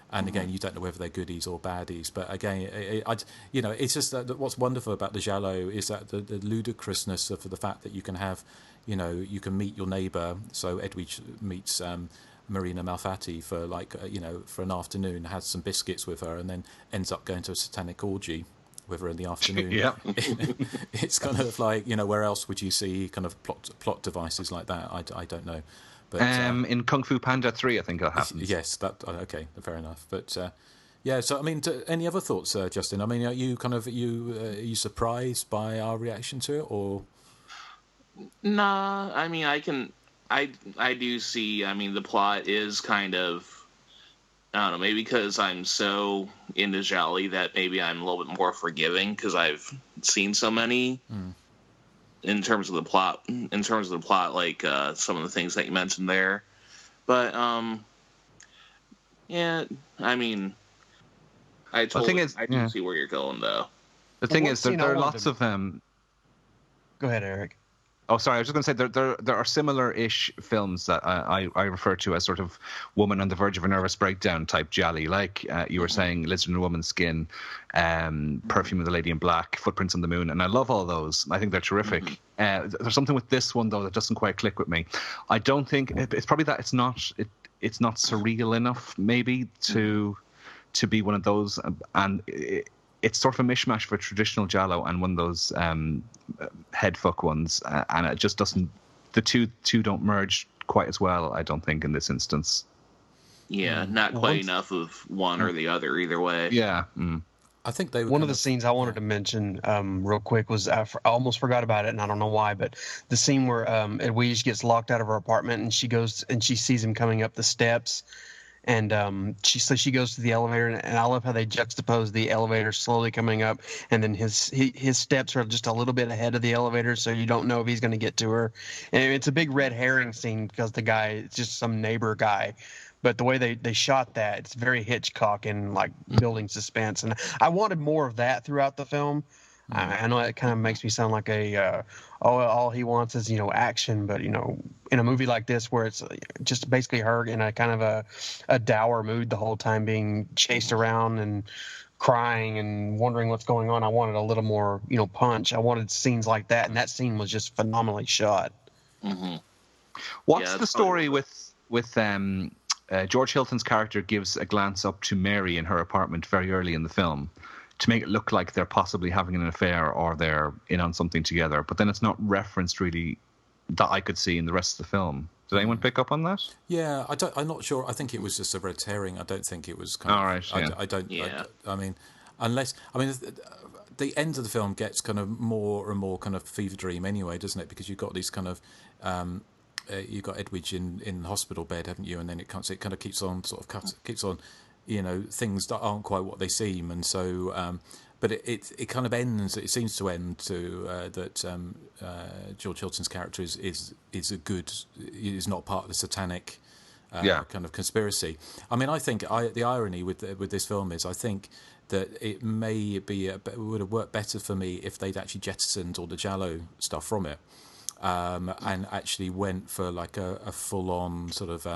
And again, you don't know whether they're goodies or baddies. But again, it's just that what's wonderful about the giallo is that the ludicrousness of the fact that you can have, you can meet your neighbour. So Edwidge meets Marina Malfatti for an afternoon, has some biscuits with her, and then ends up going to a satanic orgy with her in the afternoon. Yeah. It's kind of like, where else would you see kind of plot devices like that? I don't know. But in Kung Fu Panda 3, I think that happens. Yes, okay, fair enough. But so I mean, any other thoughts, Justin? I mean, are you surprised by our reaction to it, or? Nah, I mean, I do see. I mean, the plot is kind of, I don't know, maybe because I'm so into giallo that maybe I'm a little bit more forgiving because I've seen so many. In terms of the plot, like some of the things that you mentioned there, but I mean, I do see where you're going though. The thing is, there are lots of Go ahead, Erik. Oh, sorry. I was just going to say there are similar-ish films that I refer to as sort of woman on the verge of a nervous breakdown type giallo, like you were saying, Lizard in a Woman's Skin, Perfume of the Lady in Black, Footprints on the Moon, and I love all those. I think they're terrific. There's something with this one though that doesn't quite click with me. I don't think it's probably that it's not surreal enough maybe to be one of those, and it's sort of a mishmash for traditional giallo and one of those head fuck ones, and it just doesn't. The two don't merge quite as well, I don't think, in this instance. Yeah, not quite enough of one or the other either way. Yeah. I think they were one of the scenes I wanted to mention real quick was I almost forgot about it, and I don't know why, but the scene where Edwige gets locked out of her apartment and she goes and she sees him coming up the steps, and she goes to the elevator, and I love how they juxtapose the elevator slowly coming up, and then his steps are just a little bit ahead of the elevator, so you don't know if he's going to get to her. And it's a big red herring scene because the guy is just some neighbor guy. But the way they shot that, it's very Hitchcock and like building suspense. And I wanted more of that throughout the film. I know it kind of makes me sound like all he wants is, action. But, in a movie like this where it's just basically her in a kind of a dour mood the whole time, being chased around and crying and wondering what's going on, I wanted a little more, punch. I wanted scenes like that. And that scene was just phenomenally shot. Mm-hmm. What's the story with George Hilton's character gives a glance up to Mary in her apartment very early in the film to make it look like they're possibly having an affair or they're in on something together, but then it's not referenced really that I could see in the rest of the film. Did anyone pick up on that? Yeah, I'm not sure. I think it was just a red herring. I don't think it was unless the end of the film gets kind of more and more kind of fever dream anyway, doesn't it? Because you've got these kind of you've got Edwige in the hospital bed, haven't you? And then it kind of keeps on keeps on, things that aren't quite what they seem, and so. But it kind of ends. It seems to end to that George Hilton's character is not part of the satanic kind of conspiracy. I mean, I think the irony with this film is I think that it may be would have worked better for me if they'd actually jettisoned all the giallo stuff from it. And actually went for like a full-on sort of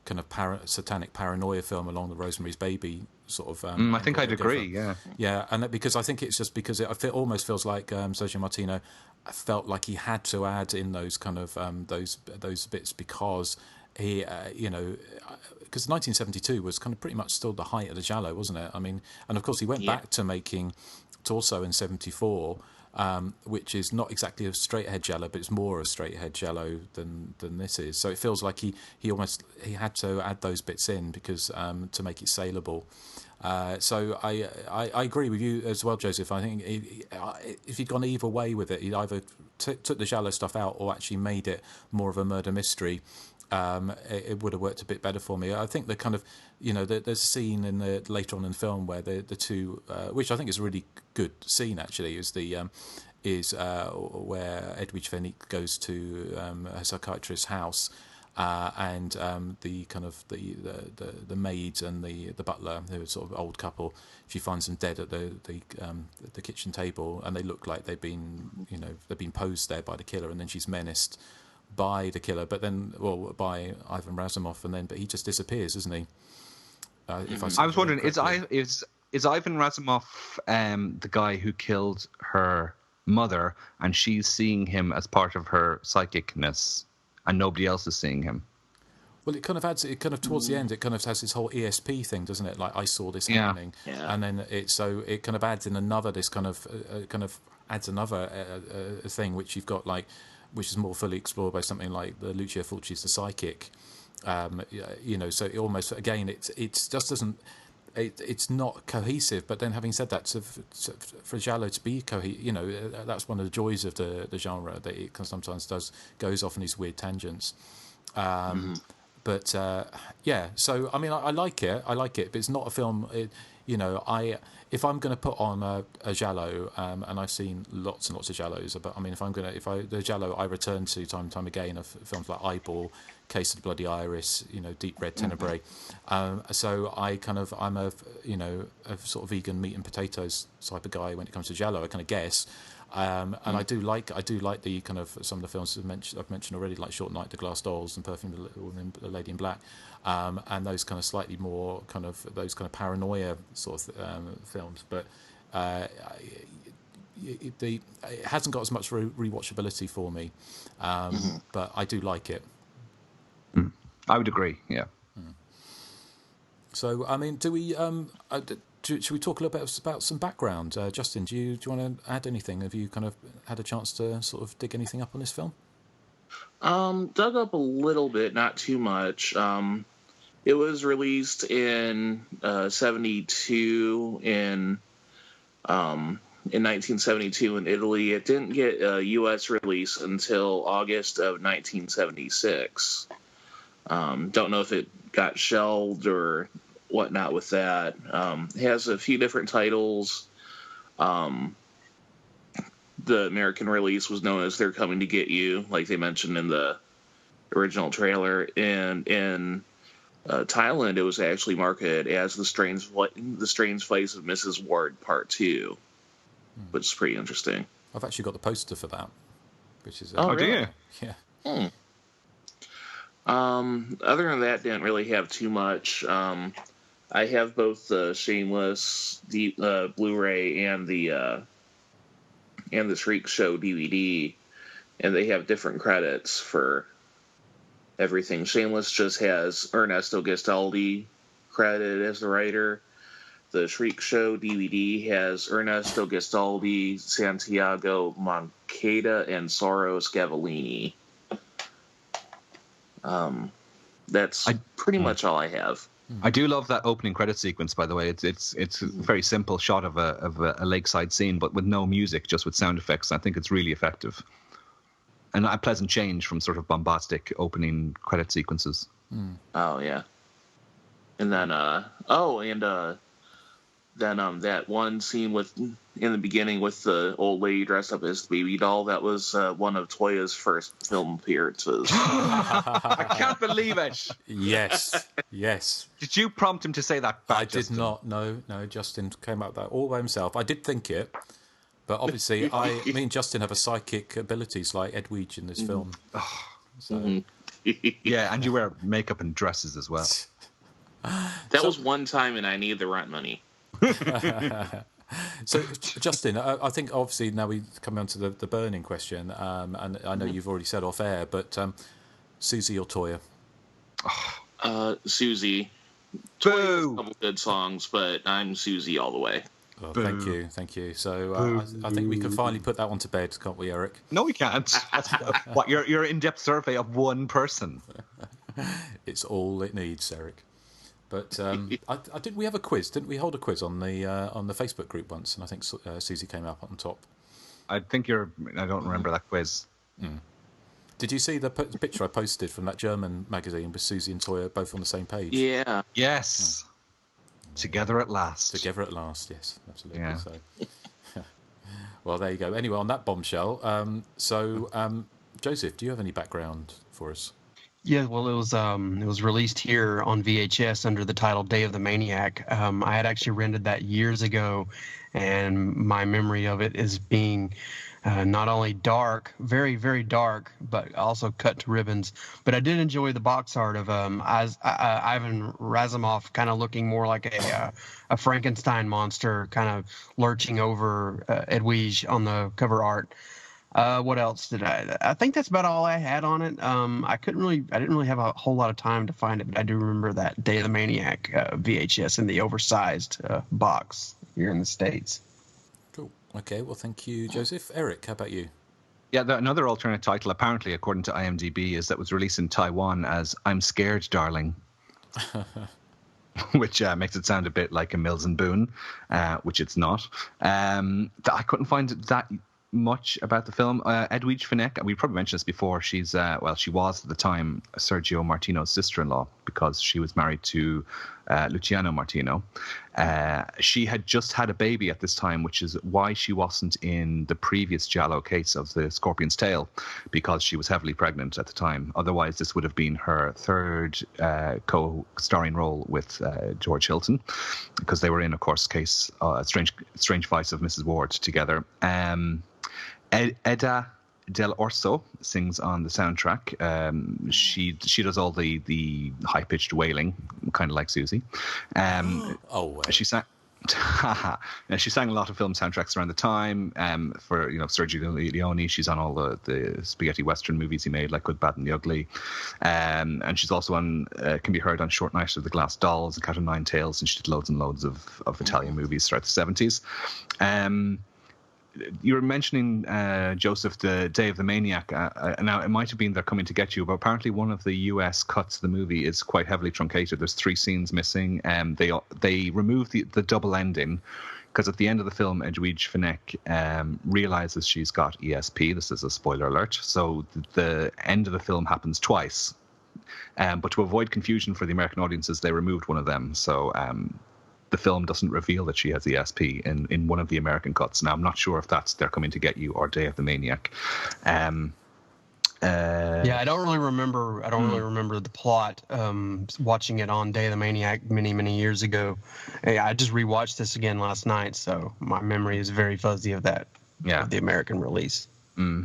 kind of satanic paranoia film along the Rosemary's Baby sort of. I think I'd agree. Yeah, and because I think it's just because it almost feels like Sergio Martino felt like he had to add in those kind of those bits because he because 1972 was kind of pretty much still the height of the giallo, wasn't it? I mean, and of course he went back to making Torso in 74. Which is not exactly a straight-ahead giallo, but it's more a straight-ahead giallo than this is. So it feels like he had to add those bits in because to make it saleable. So I agree with you as well, Joseph. I think if he'd gone either way with it, he'd either took the giallo stuff out or actually made it more of a murder mystery. It would have worked a bit better for me. I think the kind of, there's a scene later on in the film where the two, which I think is a really good scene actually, is where Edwige Fenech goes to a psychiatrist's house, and the kind of the maid and the butler, who are sort of old couple, she finds them dead at the kitchen table, and they look like they've been posed there by the killer, and then she's menaced by the killer, but then by Ivan Razumov, but he just disappears, isn't he? I was wondering, is Ivan Razumov the guy who killed her mother, and she's seeing him as part of her psychicness, and nobody else is seeing him? Well, it kind of towards the end, it kind of has this whole ESP thing, doesn't it? Like I saw this happening, and then it kind of adds in another thing which you've got which is more fully explored by something like the Lucio Fulci's The Psychic. So it almost, again, it just doesn't, it's not cohesive. But then having said that, for giallo to be cohesive, that's one of the joys of the genre, that it sometimes goes off on these weird tangents. But so I mean, I like it, but it's not a film. If I'm going to put on a giallo, and I've seen lots and lots of giallos, but I mean, the giallo I return to time and time again of films like Eyeball, Case of the Bloody Iris, Deep Red Tenebrae. So I'm a sort of vegan meat and potatoes type of guy when it comes to giallo. I kind of guess. And I do like the kind of some of the films I've mentioned already, like Short Night, The Glass Dolls, and Perfume the Lady in Black, and those kind of slightly more kind of those kind of paranoia sort of films. But it hasn't got as much rewatchability for me, but I do like it. I would agree. Yeah. So I mean, do we? should we talk a little bit about some background? Justin, do you want to add anything? Have you kind of had a chance to sort of dig anything up on this film? Dug up a little bit, not too much. It was released in 72 in 1972 in Italy. It didn't get a U.S. release until August of 1976. Don't know if it got shelved or whatnot with that. It has a few different titles. The American release was known as They're Coming to Get You, like they mentioned in the original trailer. And in Thailand, it was actually marketed as The Strange Place of Mrs. Ward Part 2, which is pretty interesting. I've actually got the poster for that, which is... Oh, do you? Yeah. Other than that, didn't really have too much. I have both the Shameless Blu-ray and the Shriek Show DVD, and they have different credits for everything. Shameless just has Ernesto Gestaldi credited as the writer. The Shriek Show DVD has Ernesto Gestaldi, Santiago Moncada, and Soros Gavellini. That's pretty much all I have. I do love that opening credit sequence, by the way. It's a very simple shot of a lakeside scene, but with no music, just with sound effects. I think it's really effective. And a pleasant change from sort of bombastic opening credit sequences. Oh, yeah. And then, that one scene in the beginning with the old lady dressed up as the baby doll, that was one of Toya's first film appearances. I can't believe it. Yes. Did you prompt him to say that? I did not. No. Justin came up with that all by himself. I did think it, but obviously, me and Justin have a psychic abilities like Edwidge in this film. So. Yeah, and you wear makeup and dresses as well. That was one time, and I need the rent money. So, Justin, I think obviously now we come on to the burning question, and I know you've already said off air, but Susie or Toya? Susie. Toya has a couple good songs, but I'm Susie all the way. Oh, thank you. So I think we can finally put that one to bed, can't we, Erik? No, we can't. What? Your in-depth survey of one person? It's all it needs, Erik. But we have a quiz? Didn't we hold a quiz on the Facebook group once? And I think Susie came up on top. I don't remember that quiz. Did you see the picture I posted from that German magazine with Susie and Toya both on the same page? Yeah. Yes. Together at last. Yes, absolutely. Yeah. So, well, there you go. Anyway, on that bombshell, Joseph, do you have any background for us? Yeah, well, it was released here on VHS under the title Day of the Maniac. I had actually rented that years ago, and my memory of it is being not only dark, very, very dark, but also cut to ribbons. But I did enjoy the box art of Ivan Razumov, kind of looking more like a Frankenstein monster, kind of lurching over Edwidge on the cover art. What else did I think that's about all I had on it. I didn't really have a whole lot of time to find it, but I do remember that Day of the Maniac VHS in the oversized box here in the States. Cool. Okay, well, thank you, Joseph. Erik, how about you? Yeah, another alternate title, apparently, according to IMDb, is that was released in Taiwan as I'm Scared, Darling. Which makes it sound a bit like a Mills and Boone, which it's not. I couldn't find that much about the film. Edwidge Fenech, we probably mentioned this before, she was at the time Sergio Martino's sister-in-law, because she was married to Luciano Martino. She had just had a baby at this time, which is why she wasn't in the previous Giallo case of the Scorpion's Tail, because she was heavily pregnant at the time. Otherwise, this would have been her third co-starring role with George Hilton, because they were in, of course, case Strange Vice of Mrs. Ward together. Eda Del Orso sings on the soundtrack. She does all the high pitched wailing, kind of like Susie. She sang. Now, she sang a lot of film soundtracks around the time. For Sergio Leone, she's on all the spaghetti western movies he made, like Good, Bad, and the Ugly. And she's also can be heard on Short Night of the Glass Dolls and Cat o' Nine Tails, and she did loads and loads of Italian movies throughout the 70s. You were mentioning, Joseph, the Day of the Maniac. Now, it might have been They're Coming to Get You, but apparently one of the US cuts of the movie is quite heavily truncated. There's 3 scenes missing. They removed the double ending because at the end of the film, Edwige Fenech realizes she's got ESP. This is a spoiler alert. So the end of the film happens twice. But to avoid confusion for the American audiences, they removed one of them. So the film doesn't reveal that she has ESP in one of the American cuts. Now, I'm not sure if that's They're Coming to Get You or Day of the Maniac. I don't really remember. I don't really remember the plot. Watching it on Day of the Maniac many years ago. I just rewatched this again last night, so my memory is very fuzzy of that. Yeah, of the American release.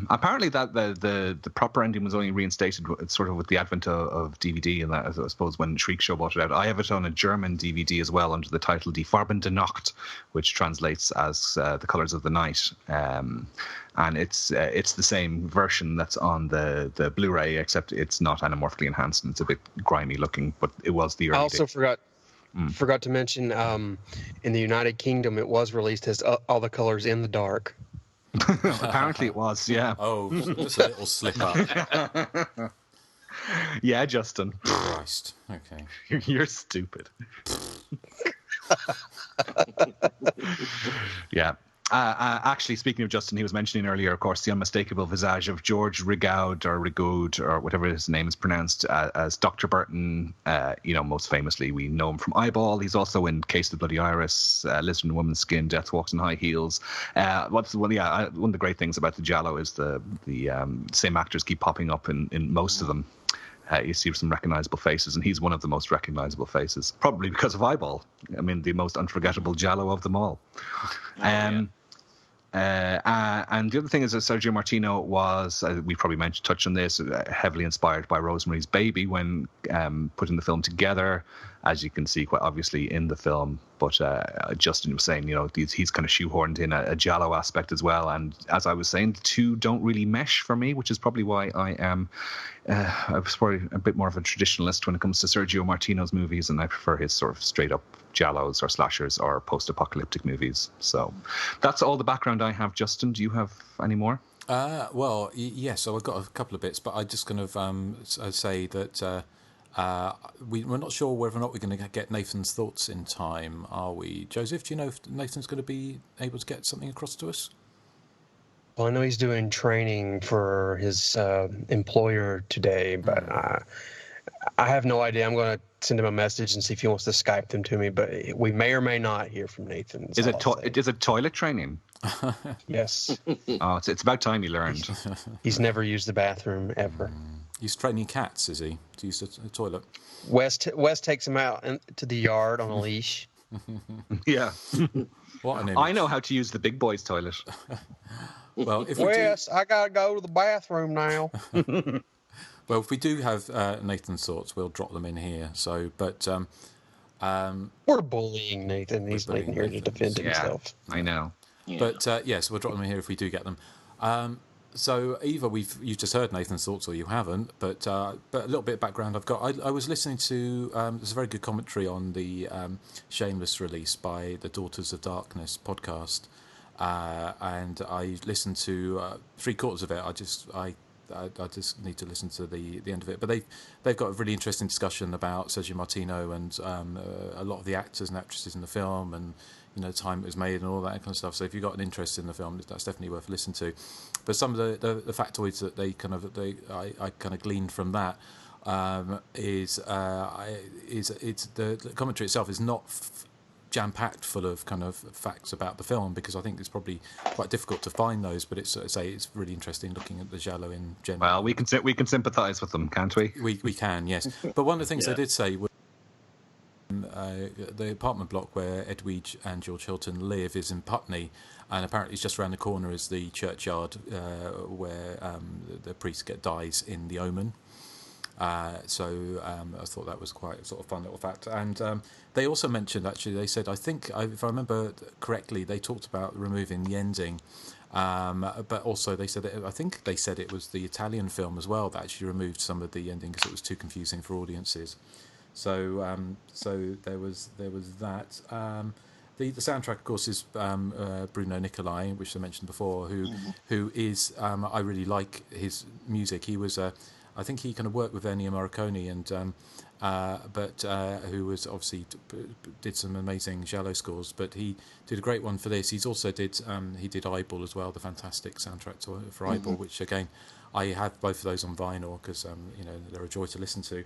Apparently, that the proper ending was only reinstated sort of with the advent of DVD, and that, I suppose, when Shriek Show bought it out. I have it on a German DVD as well under the title Die Farben der Nacht, which translates as The Colors of the Night. And it's the same version that's on the Blu-ray, except it's not anamorphically enhanced and it's a bit grimy looking. But it was the early. I also forgot to mention in the United Kingdom it was released as All the Colors in the Dark. Apparently it was, yeah. Oh, just a little slip up. Yeah, Justin. Christ. Okay. You're stupid. Yeah. Actually, speaking of Justin, he was mentioning earlier, of course, the unmistakable visage of George Rigaud or whatever his name is pronounced as Dr. Burton. Most famously, we know him from Eyeball. He's also in Case of the Bloody Iris, Lizard in a Woman's Skin, Death Walks in High Heels. One of the great things about the Giallo is the same actors keep popping up in most of them. You see some recognizable faces, and he's one of the most recognizable faces, probably because of Eyeball. I mean, the most unforgettable Giallo of them all. And the other thing is that Sergio Martino was, we probably touched on this, heavily inspired by Rosemary's Baby when putting the film together, as you can see quite obviously in the film. But Justin was saying, he's kind of shoehorned in a Giallo aspect as well. And as I was saying, the two don't really mesh for me, which is probably why I was probably a bit more of a traditionalist when it comes to Sergio Martino's movies, and I prefer his sort of straight up Giallos or slashers or post-apocalyptic movies. So that's all the background I have. Justin, do you have any more? Yes, so I've got a couple of bits, but I just kind of say that we're not sure whether or not we're going to get Nathan's thoughts in time, are we? Joseph, do you know if Nathan's going to be able to get something across to us? Well, I know he's doing training for his employer today, but I have no idea. I'm going to send him a message and see if he wants to Skype them to me, but we may or may not hear from Nathan. Is it toilet training? Yes. Oh, it's about time he learned. He's never used the bathroom ever. He's training cats, is he, to use the toilet? West takes him out to the yard on a leash. Yeah. What an image. I know how to use the big boy's toilet. Well, if Wes, I gotta go to the bathroom now. Well, if we do have Nathan's thoughts, we'll drop them in here. So, but we're bullying Nathan. He's not here to defend himself. I know. Yeah. But yes, we'll drop them in here if we do get them. So either you've just heard Nathan's thoughts or you haven't. But a little bit of background I've got. I was listening to there's a very good commentary on the Shameless release by the Daughters of Darkness podcast, and I listened to 3/4 of it. I just need to listen to the end of it. But they've got a really interesting discussion about Sergio Martino and a lot of the actors and actresses in the film, and the time it was made and all that kind of stuff. So if you've got an interest in the film, that's definitely worth listening to. But some of the factoids that I kind of gleaned from that is the commentary itself is not jam-packed full of kind of facts about the film, because I think it's probably quite difficult to find those, but it's really interesting looking at the Giallo in general. Well, we can sympathise with them, can't we? We can, yes. But one of the things they did say was the apartment block where Edwige and George Hilton live is in Putney, and apparently it's just around the corner is the churchyard where the priest dies in The Omen. So I thought that was quite a sort of fun little fact. And they also mentioned, actually, they said, I think, if I remember correctly, they talked about removing the ending. But also they said, I think they said it was the Italian film as well that actually removed some of the ending because it was too confusing for audiences. So so there was that. The soundtrack, of course, is Bruno Nicolai, which I mentioned before, who is I really like his music. He was I think he kind of worked with Ennio Morricone, and but who was obviously did some amazing giallo scores. But he did a great one for this. He's also did he did Eyeball as well, the fantastic soundtrack for Eyeball, which again I have both of those on vinyl because they're a joy to listen to.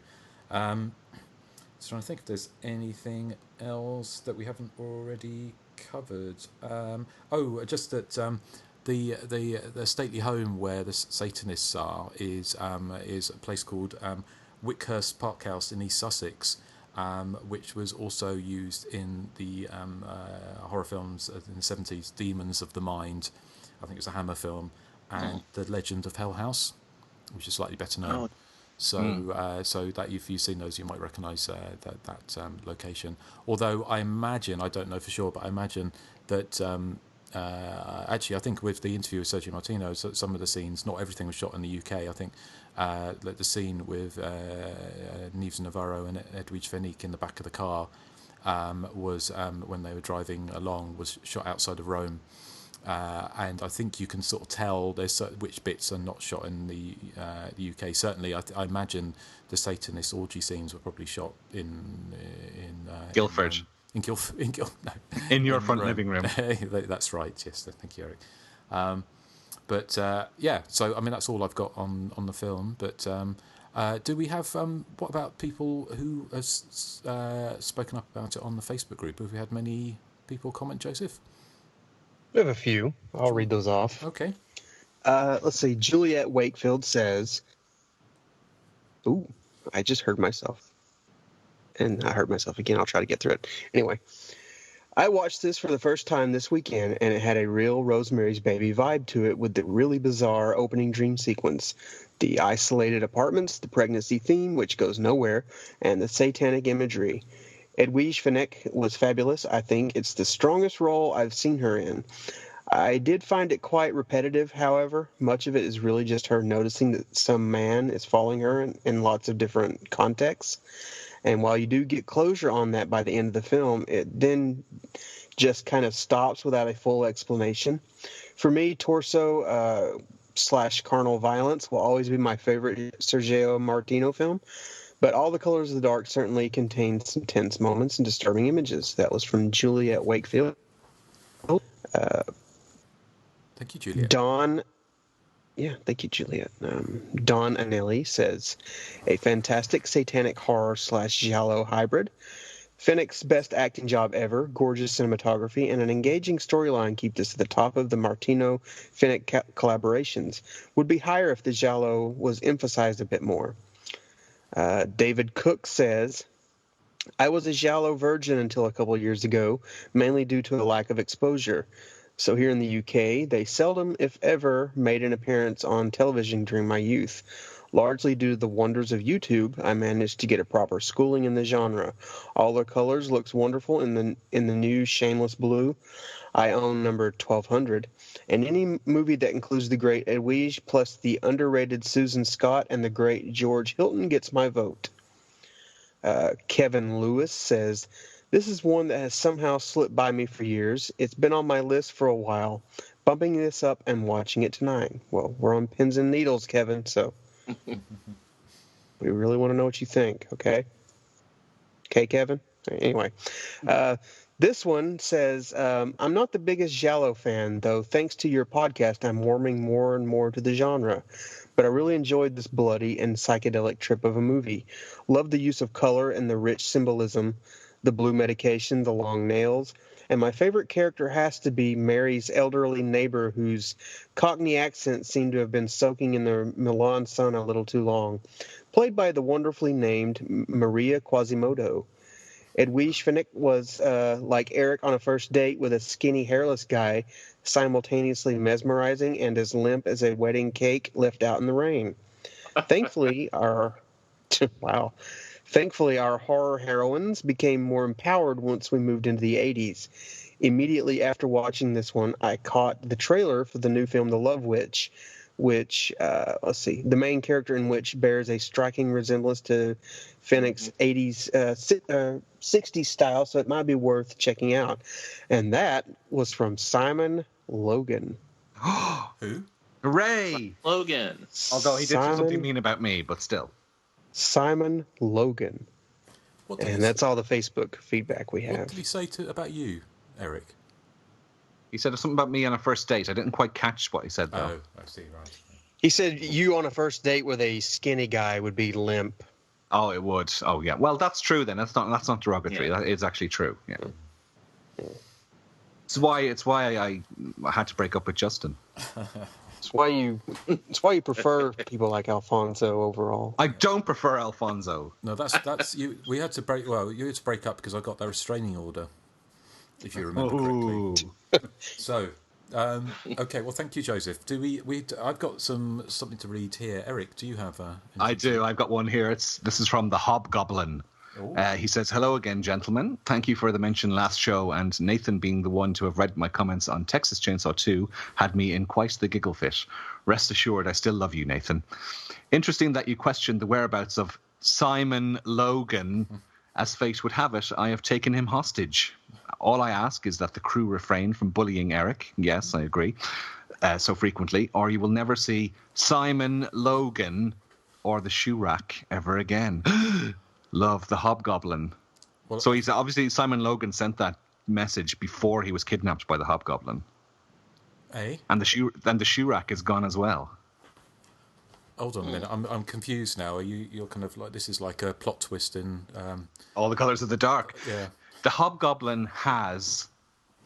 Just trying to think if there's anything else that we haven't already covered. Just that the stately home where the Satanists are is a place called Wickhurst Park House in East Sussex, which was also used in the horror films in the 70s, Demons of the Mind, I think it's a Hammer film, and The Legend of Hell House, which is slightly better known. So, so that if you've seen those, you might recognise that location. Although I imagine, I don't know for sure, but I imagine that actually, I think with the interview with Sergio Martino, some of the scenes, not everything was shot in the UK. I think the scene with Neves Navarro and Edwidge Fenech in the back of the car was when they were driving along, was shot outside of Rome. And I think you can sort of tell which bits are not shot in the UK. Certainly, I imagine the Satanist orgy scenes were probably shot in Guildford. In your front living room. That's right. Yes, thank you, Erik. But so I mean that's all I've got on the film. But do we have what about people who have spoken up about it on the Facebook group? Have we had many people comment, Joseph? We have a few. I'll read those off. Okay. Let's see. Juliet Wakefield says, "Ooh, I just heard myself." And I heard myself again. I'll try to get through it. Anyway, I watched this for the first time this weekend, and it had a real Rosemary's Baby vibe to it with the really bizarre opening dream sequence, the isolated apartments, the pregnancy theme, which goes nowhere, and the satanic imagery. Edwidge Fenech was fabulous. I think it's the strongest role I've seen her in. I did find it quite repetitive, however. Much of it is really just her noticing that some man is following her in lots of different contexts. And while you do get closure on that by the end of the film, it then just kind of stops without a full explanation. For me, Torso / Carnal Violence will always be my favorite Sergio Martino film. But All the Colors of the Dark certainly contains some tense moments and disturbing images. That was from Juliet Wakefield. Thank you, Juliet. Thank you, Juliet. Don Anelli says, a fantastic satanic horror / giallo hybrid. Fenech's best acting job ever, gorgeous cinematography, and an engaging storyline keep this at the top of the Martino-Fenech collaborations. Would be higher if the giallo was emphasized a bit more. David Cook says, I was a giallo virgin until a couple of years ago, mainly due to a lack of exposure. So here in the UK, they seldom, if ever, made an appearance on television during my youth. Largely due to the wonders of YouTube, I managed to get a proper schooling in the genre. All the colors looks wonderful in the new Shameless Blue. I own number 1200. And any movie that includes the great Edwidge plus the underrated Susan Scott and the great George Hilton gets my vote. Kevin Lewis says, this is one that has somehow slipped by me for years. It's been on my list for a while. Bumping this up and watching it tonight. Well, we're on pins and needles, Kevin, so we really want to know what you think, okay? Okay, Kevin? Anyway, this one says, I'm not the biggest giallo fan, though thanks to your podcast, I'm warming more and more to the genre. But I really enjoyed this bloody and psychedelic trip of a movie. Love the use of color and the rich symbolism, the blue medication, the long nails. And my favorite character has to be Mary's elderly neighbor whose Cockney accent seemed to have been soaking in the Milan sun a little too long, played by the wonderfully named Maria Quasimodo. Edwidge Fenech was like Erik on a first date with a skinny, hairless guy, simultaneously mesmerizing and as limp as a wedding cake left out in the rain. Thankfully, our Wow. Thankfully, our horror heroines became more empowered once we moved into the 80s. Immediately after watching this one, I caught the trailer for the new film The Love Witch, which, the main character in which bears a striking resemblance to Fennec's 60s style, so it might be worth checking out. And that was from Simon Logan. Who? Hooray! Logan. Although he did say something mean about me, but still. Simon Logan. And that's all the Facebook feedback we have. What did he say about you, Erik? He said something about me on a first date. I didn't quite catch what he said, though. Oh, I see, right. He said you on a first date with a skinny guy would be limp. Oh, it would. Oh, yeah. Well, that's true then. That's not derogatory. Yeah. That is actually true. Yeah. It's why I had to break up with Justin. It's why you prefer people like Alfonso overall. I don't prefer Alfonso. No, that's you. We had to break. Well, you had to break up because I got the restraining order, if you remember correctly. So, okay. Well, thank you, Joseph. I've got something to read here. Erik, do you have? I do. I've got one here. This is from the Hobgoblin. He says, "Hello again, gentlemen. Thank you for the mention last show, and Nathan being the one to have read my comments on Texas Chainsaw 2 had me in quite the giggle fit. Rest assured, I still love you, Nathan. Interesting that you questioned the whereabouts of Simon Logan. As fate would have it, I have taken him hostage. All I ask is that the crew refrain from bullying Erik. Yes, I agree. So frequently, or you will never see Simon Logan or the shoe rack ever again." Love the Hobgoblin. Well, so he's obviously Simon Logan sent that message before he was kidnapped by the Hobgoblin. Eh? And the shoe rack is gone as well. Hold on a minute. I'm confused now. You're kind of like, this is like a plot twist in All the Colours of the Dark. Yeah. The Hobgoblin has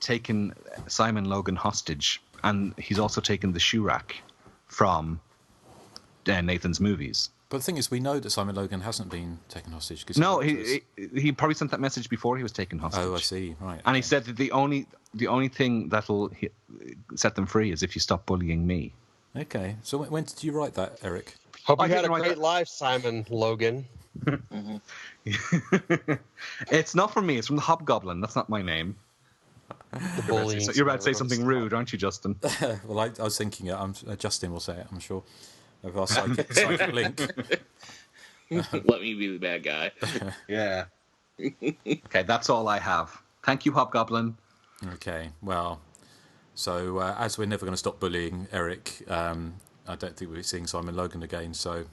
taken Simon Logan hostage, and he's also taken the shoe rack from Nathan's movies. But the thing is, we know that Simon Logan hasn't been taken hostage. No, he probably sent that message before he was taken hostage. Oh, I see. Right. And he said that the only thing that'll set them free is if you stop bullying me. Okay. So when did you write that, Erik? Hope you had a great life, Simon Logan. It's not from me. It's from the Hobgoblin. That's not my name. The bullying. You're about to say something rude, aren't you, Justin? Well, I was thinking Justin will say it, I'm sure. Of our psychic link. Let me be the bad guy. Yeah. Okay, that's all I have. Thank you, Hobgoblin. Okay, well, so as we're never going to stop bullying Erik, I don't think we'll be seeing Simon Logan again, so...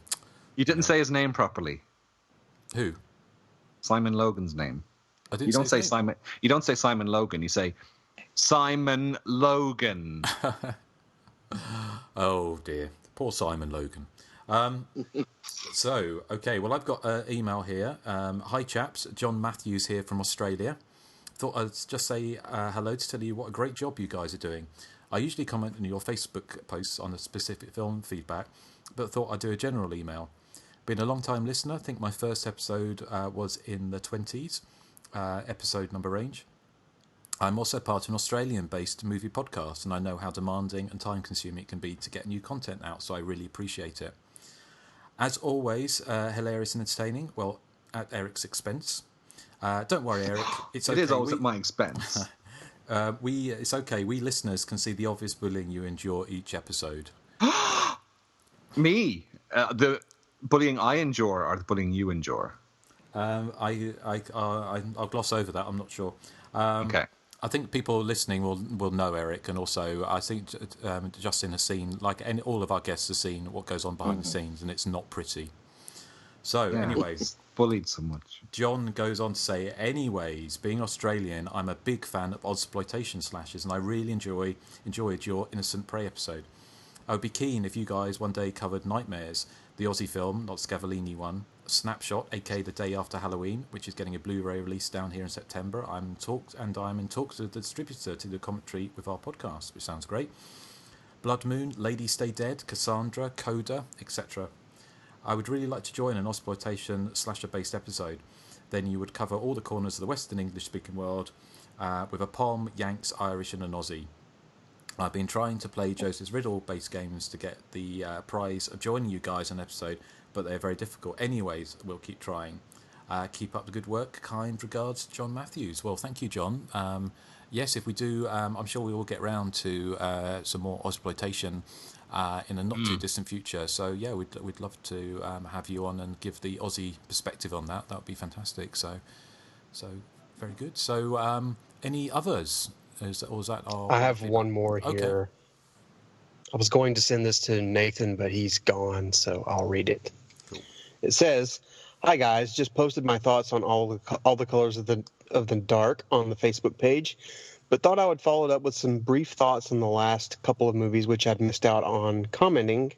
You didn't say his name properly. Who? Simon Logan's name. I didn't You don't say say Simon. You don't say Simon Logan. You say Simon Logan. Oh, dear. Poor Simon Logan. So, okay, well, I've got an email here. Hi, chaps. John Matthews here from Australia. Thought I'd just say hello to tell you what a great job you guys are doing. I usually comment on your Facebook posts on a specific film feedback, but thought I'd do a general email. Been a long-time listener. I think my first episode was in the 20s, episode number range. I'm also part of an Australian-based movie podcast, and I know how demanding and time-consuming it can be to get new content out, so I really appreciate it. As always, hilarious and entertaining, well, at Erik's expense. Don't worry, Erik. It's okay. It is always at my expense. It's okay. We listeners can see the obvious bullying you endure each episode. Me? The bullying I endure or the bullying you endure? I'll gloss over that. I'm not sure. Okay. I think people listening will know Erik, and also I think Justin has seen, like all of our guests have seen, what goes on behind the scenes, and it's not pretty. So, anyways, bullied so much. John goes on to say, anyways, being Australian, I'm a big fan of exploitation slashes, and I really enjoyed your Innocent Prey episode. I would be keen if you guys one day covered Nightmares, the Aussie film, not Scavellini one. Snapshot, aka The Day After Halloween, which is getting a Blu-ray release down here in September. I'm in talks with the distributor to do commentary with our podcast, which sounds great. Blood Moon, Lady Stay Dead, Cassandra, Coda, etc. I would really like to join an exploitation slasher-based episode. Then you would cover all the corners of the Western English-speaking world with a Pom, Yanks, Irish, and an Aussie. I've been trying to play Joseph's Riddle-based games to get the prize of joining you guys on an episode, but they're very difficult. Anyways, we'll keep trying. Keep up the good work. Kind regards, John Matthews. Well, thank you, John. Yes, if we do, I'm sure we will get round to some more Ozploitation in a not too distant future. So yeah, we'd love to have you on and give the Aussie perspective on that. That would be fantastic. So very good. So any others? Was that I have one more here. Okay. I was going to send this to Nathan, but he's gone, so I'll read it. Cool. It says, "Hi guys, just posted my thoughts on all the colors of the dark on the Facebook page, but thought I would follow it up with some brief thoughts on the last couple of movies which I'd missed out on commenting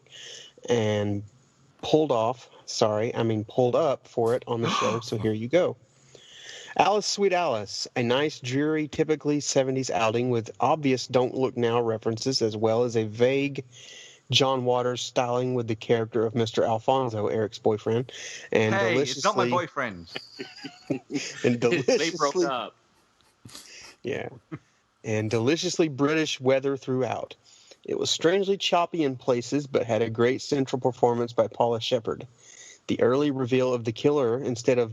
and pulled up for it on the show. So here you go. Alice, Sweet Alice, a nice, dreary, typically 70s outing with obvious Don't Look Now references, as well as a vague John Waters styling with the character of Mr. Alfonso, Eric's boyfriend. And hey, it's not my boyfriend. And deliciously, they broke up. Yeah. And deliciously British weather throughout. It was strangely choppy in places, but had a great central performance by Paula Shepherd. The early reveal of the killer, instead of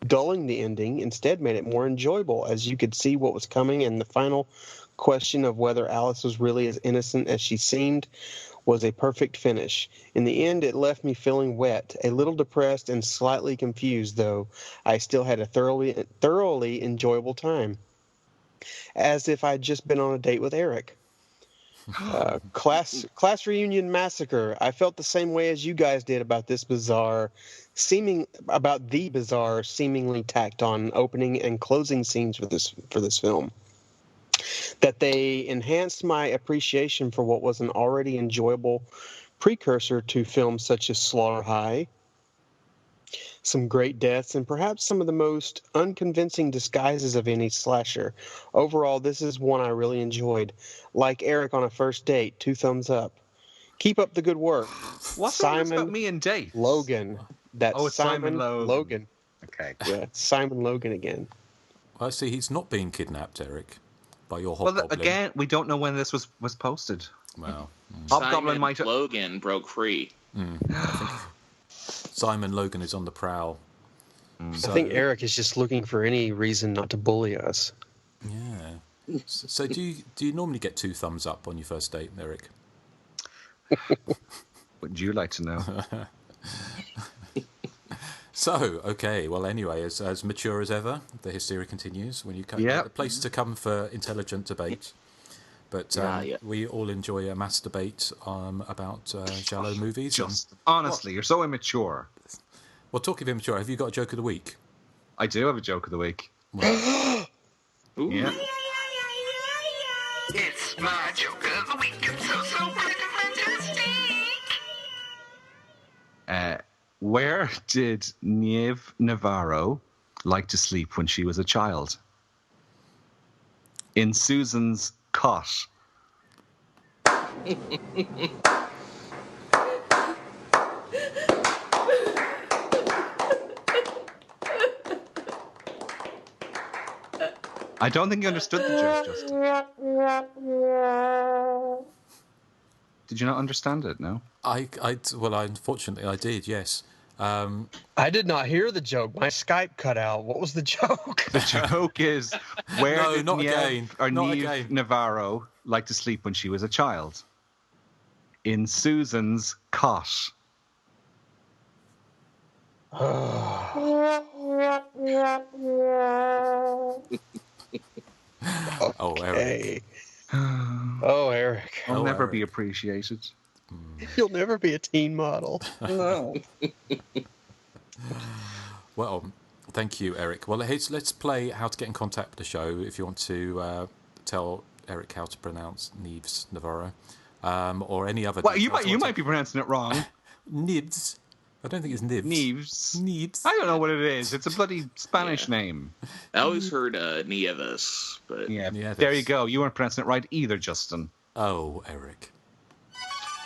dulling the ending, instead made it more enjoyable, as you could see what was coming, and the final question of whether Alice was really as innocent as she seemed was a perfect finish. In the end, it left me feeling wet, a little depressed and slightly confused, though I still had a thoroughly enjoyable time, as if I'd just been on a date with Erik. Class Reunion Massacre. I felt the same way as you guys did about the bizarre, seemingly tacked on opening and closing scenes for this film. That they enhanced my appreciation for what was an already enjoyable precursor to films such as Slaughter High, some great deaths, and perhaps some of the most unconvincing disguises of any slasher. Overall, this is one I really enjoyed. Like Erik on a first date, 2 thumbs up. Keep up the good work. What's Simon about me and dates? Logan. That's Simon Logan. Okay. Yeah, Simon Logan again. I see he's not being kidnapped, Erik, by your hobgoblin. Well, again, we don't know when this was posted. Well, Simon Logan broke free. I think Simon Logan is on the prowl. So, I think Erik is just looking for any reason not to bully us. Yeah. So do you normally get 2 thumbs up on your first date, Erik? Would you like to know? So, okay. Well, anyway, as mature as ever, the Hysteria continues. When you come, a place to come for intelligent debate. But we all enjoy a mass debate about shallow movies. Honestly, you're so immature. Well, talking of immature, have you got a joke of the week? I do have a joke of the week. Well, yeah. It's my joke of the week. It's so great and fantastic. Where did Niamh Navarro like to sleep when she was a child? In Susan's cot. I don't think you understood the joke, Justin. Did you not understand it? No. Unfortunately, I did. Yes. I did not hear the joke. My Skype cut out. What was the joke? The joke is where did Niamh Navarro like to sleep when she was a child? In Susan's cot. Oh, Erik. Oh, Erik. I'll never be appreciated. You'll never be a teen model. No. Well, thank you, Erik. Well, let's play how to get in contact with the show if you want to tell Erik how to pronounce Niamh Navarro or any other. Well, you might be pronouncing it wrong. Niamh. I don't think it's Niamh. Niamh. I don't know what it is. It's a bloody Spanish name. I always heard Nieves, but yeah, there you go. You weren't pronouncing it right either, Justin. Oh, Erik.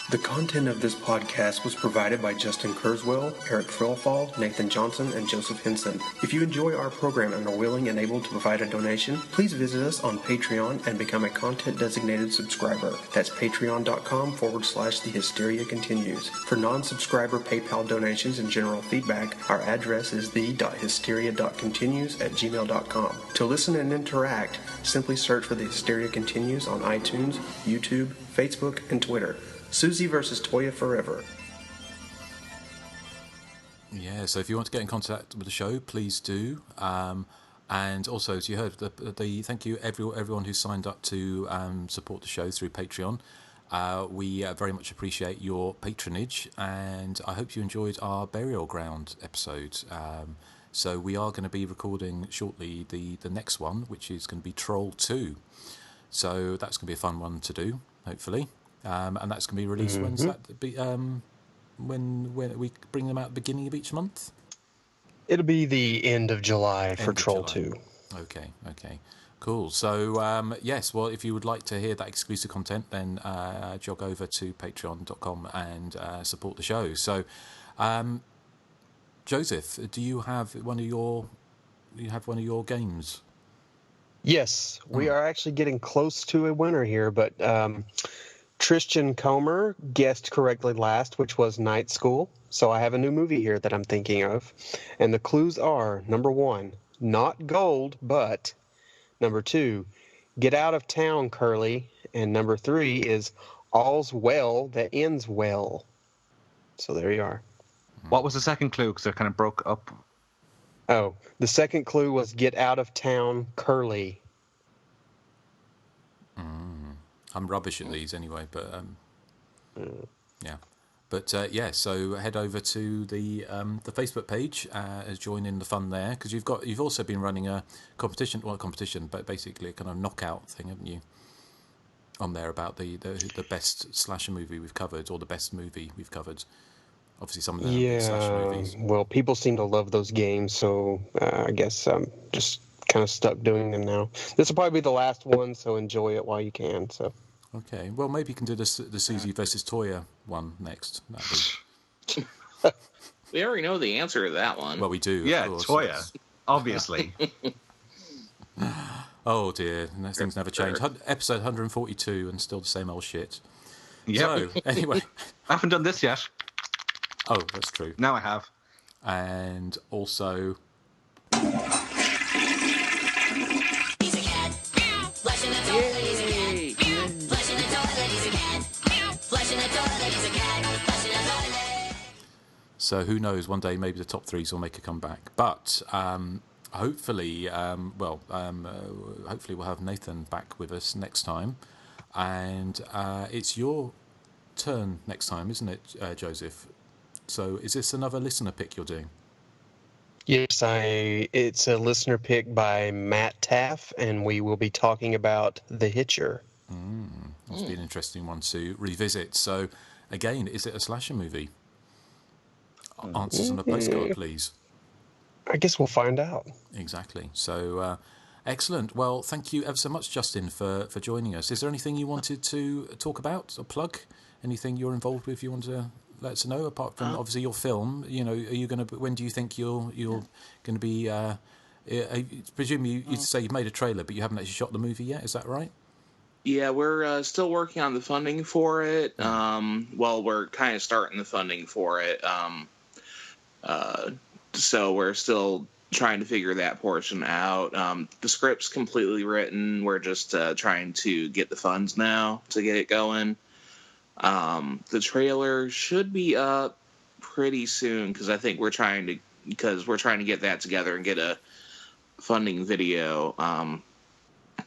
The content of this podcast was provided by Justin Kurzweil, Erik Frillfall, Nathan Johnson, and Joseph Henson. If you enjoy our program and are willing and able to provide a donation, please visit us on Patreon and become a content-designated subscriber. That's patreon.com/The Hysteria Continues. For non-subscriber PayPal donations and general feedback, our address is the.hysteria.continues@gmail.com. To listen and interact, simply search for The Hysteria Continues on iTunes, YouTube, Facebook, and Twitter. Susie versus Toya forever. Yeah, so if you want to get in contact with the show, please do. And also, as you heard, the thank you everyone who signed up to support the show through Patreon. We very much appreciate your patronage, and I hope you enjoyed our Burial Ground episode. So we are going to be recording shortly the next one, which is going to be Troll 2. So that's going to be a fun one to do, hopefully. And that's going to be released. When's that? When we bring them out at the beginning of each month? It'll be the end of July for Troll 2. Okay, cool. So, yes, well, if you would like to hear that exclusive content, then jog over to patreon.com and support the show. So, Joseph, do you have one of your games? Yes, we are actually getting close to a winner here, but Tristan Comer guessed correctly last, which was Night School. So I have a new movie here that I'm thinking of. And the clues are, number 1, not gold, but number 2, get out of town, Curly. And number 3 is all's well that ends well. So there you are. What was the second clue? Because it kind of broke up. Oh, the second clue was get out of town, Curly. I'm rubbish at these anyway, but yeah. But yeah, so head over to the Facebook page, join in the fun there, because you've also been running a competition, but basically a kind of knockout thing, haven't you? On there about the best slasher movie we've covered, or the best movie we've covered. Obviously, some of the slasher movies. Well, people seem to love those games, so I guess I'm just kind of stuck doing them now. This will probably be the last one, so enjoy it while you can. So. Okay, well, maybe you can do the Susie versus Toya one next. We already know the answer to that one. Well, we do. Yeah, of course. Toya, obviously. Oh dear, things never change. Episode 142 and still the same old shit. Yep. So, anyway. I haven't done this yet. Oh, that's true. Now I have. And also... So who knows, one day maybe the top threes will make a comeback. But hopefully, hopefully we'll have Nathan back with us next time. And it's your turn next time, isn't it, Joseph? So is this another listener pick you're doing? Yes, it's a listener pick by Matt Taff, and we will be talking about The Hitcher. Must be an interesting one to revisit. So, again, is it a slasher movie? Answers on a postcard, please. I guess we'll find out. Exactly. So, excellent. Well, thank you ever so much, Justin, for joining us. Is there anything you wanted to talk about or plug? Anything you're involved with you want to let us know, apart from obviously your film? You know, are you going to? When do you think you're going to be? I presume you say you've made a trailer, but you haven't actually shot the movie yet. Is that right? Yeah, we're still working on the funding for it. Well, we're kind of starting the funding for it. So we're still trying to figure that portion out. The script's completely written. We're just trying to get the funds now to get it going. The trailer should be up pretty soon, because I think we're trying to get that together and get a funding video.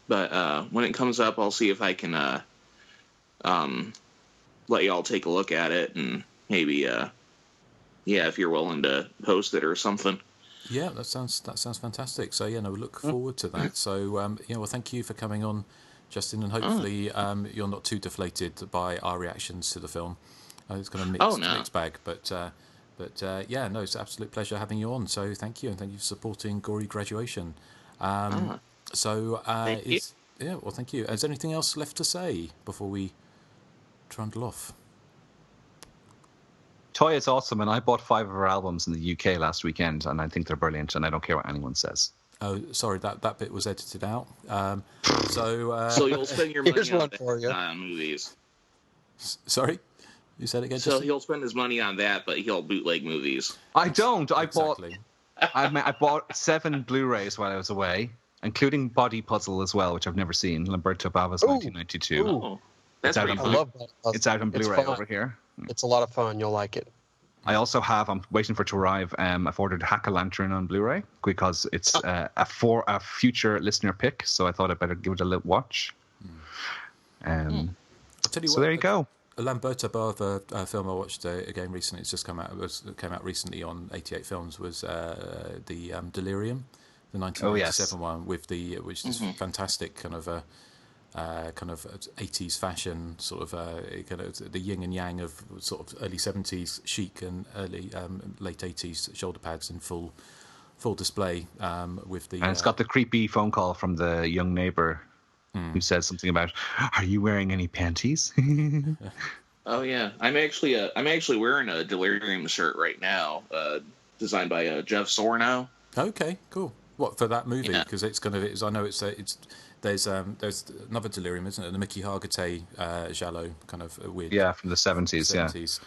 But when it comes up, I'll see if I can let y'all take a look at it, and maybe if you're willing to post it or something. Yeah, that sounds fantastic. So we look forward to that. So well, thank you for coming on, Justin, and hopefully you're not too deflated by our reactions to the film. It's kind of mixed bag, but it's an absolute pleasure having you on. So thank you, and thank you for supporting Gory Graduation. Thank you. Thank you. Is there anything else left to say before we trundle off? Toy is awesome, and I bought 5 of her albums in the UK last weekend, and I think they're brilliant, and I don't care what anyone says. Oh, sorry, that bit was edited out. So you'll spend your money on movies. Sorry? You said it again? So he'll spend his money on that, but he'll bootleg movies. I don't. I bought 7 Blu-rays while I was away, including Body Puzzle as well, which I've never seen. Lamberto Bava's 1992. Oh, that's pretty fun. I love Body Puzzle. It's out on Blu-ray over here. It's a lot of fun. You'll like it. I also have, I'm waiting for it to arrive, I've ordered Hack-A-Lantern on Blu-ray because it's a future listener pick, so I thought I'd better give it a little watch. I'll tell you so what, there you go. A Lamberto Bava film I watched again recently, it's just come out, it came out recently on 88 Films, was the Delirium, the 1997 one, with which is fantastic kind of 80s fashion, sort of kind of the yin and yang of sort of early 70s chic and early late 80s shoulder pads in full display, with the and it's got the creepy phone call from the young neighbor who says something about, "Are you wearing any panties?" Oh yeah, I'm actually wearing a Delirium shirt right now, designed by Jeff Sorno. Okay, cool. What, for that movie? Because it's kind of, I know it's there's another Delirium, isn't it? The Mickey Hargitay giallo kind of weird. Yeah, from the 70s.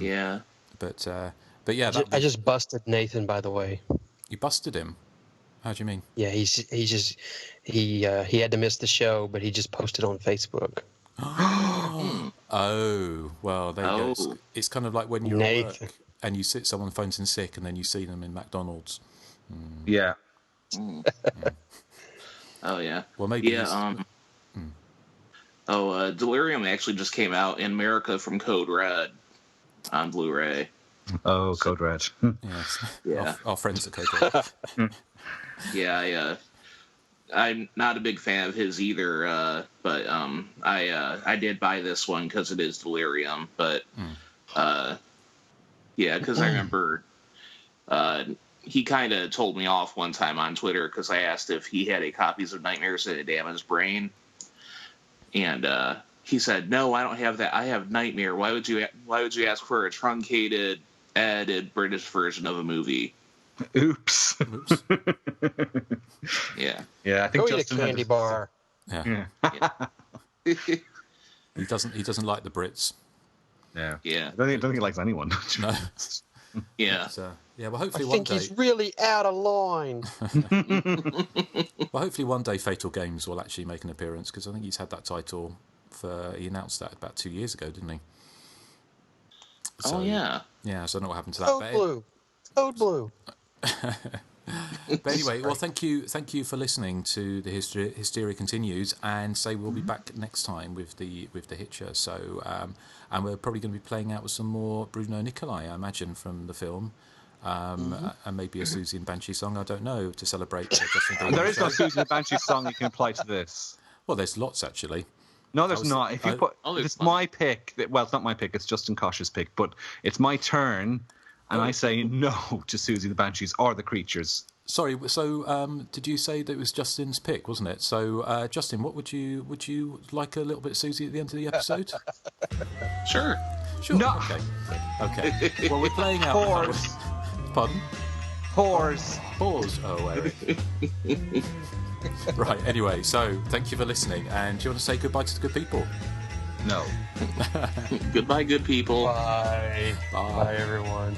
Yeah. But yeah, I just busted Nathan, by the way. You busted him? How do you mean? Yeah, he had to miss the show, but he just posted on Facebook. Oh, well, there you go. It's kind of like when you're Nathan. at work and you sit, someone phones in sick, and then you see them in McDonald's. Yeah. Oh yeah. Well, maybe. Yeah. Delirium actually just came out in America from Code Red on Blu-ray. Oh, Code Red. Yes. Yeah. Our friends at Code Red. Yeah. I'm not a big fan of his either, but I did buy this one because it is Delirium. But yeah, because I remember he kind of told me off one time on Twitter because I asked if he had any copies of Nightmares in a Damaged Brain, and he said, "No, I don't have that. I have Nightmare. Why would you ask for a truncated, edited British version of a movie?" Oops. Yeah. Yeah, I think go eat a candy bar. Yeah. He doesn't like the Brits. Yeah. Yeah. I don't think he likes anyone. No. Yeah. But, yeah. Well, hopefully I one think day. he's really out of line. Well, hopefully one day Fatal Games will actually make an appearance, because I think he's had that title he announced that about 2 years ago, didn't he? So, oh yeah. Yeah. So I don't know what happened to that. Code Blue. But anyway, well, thank you for listening to the Hysteria Continues, and say we'll be back next time with the Hitcher. So, and we're probably going to be playing out with some more Bruno Nicolai, I imagine, from the film, and maybe a Susie and Banshee song. I don't know, to celebrate. There is no Susie and Banshee song you can apply to this. Well, there's lots actually. No, there's not. If you put, it's my pick. Well, it's not my pick. It's Justin Kosh's pick, but it's my turn. And I say no to Susie the Banshees or the Creatures. Sorry, so did you say that it was Justin's pick, wasn't it? So, Justin, what would you like a little bit of Susie at the end of the episode? Sure. No. Okay. Well, we're playing out. Whores. Pardon? Whores. Oh, Erik. Right. Anyway, so thank you for listening. And do you want to say goodbye to the good people? No. Goodbye, good people. Bye. Bye, everyone.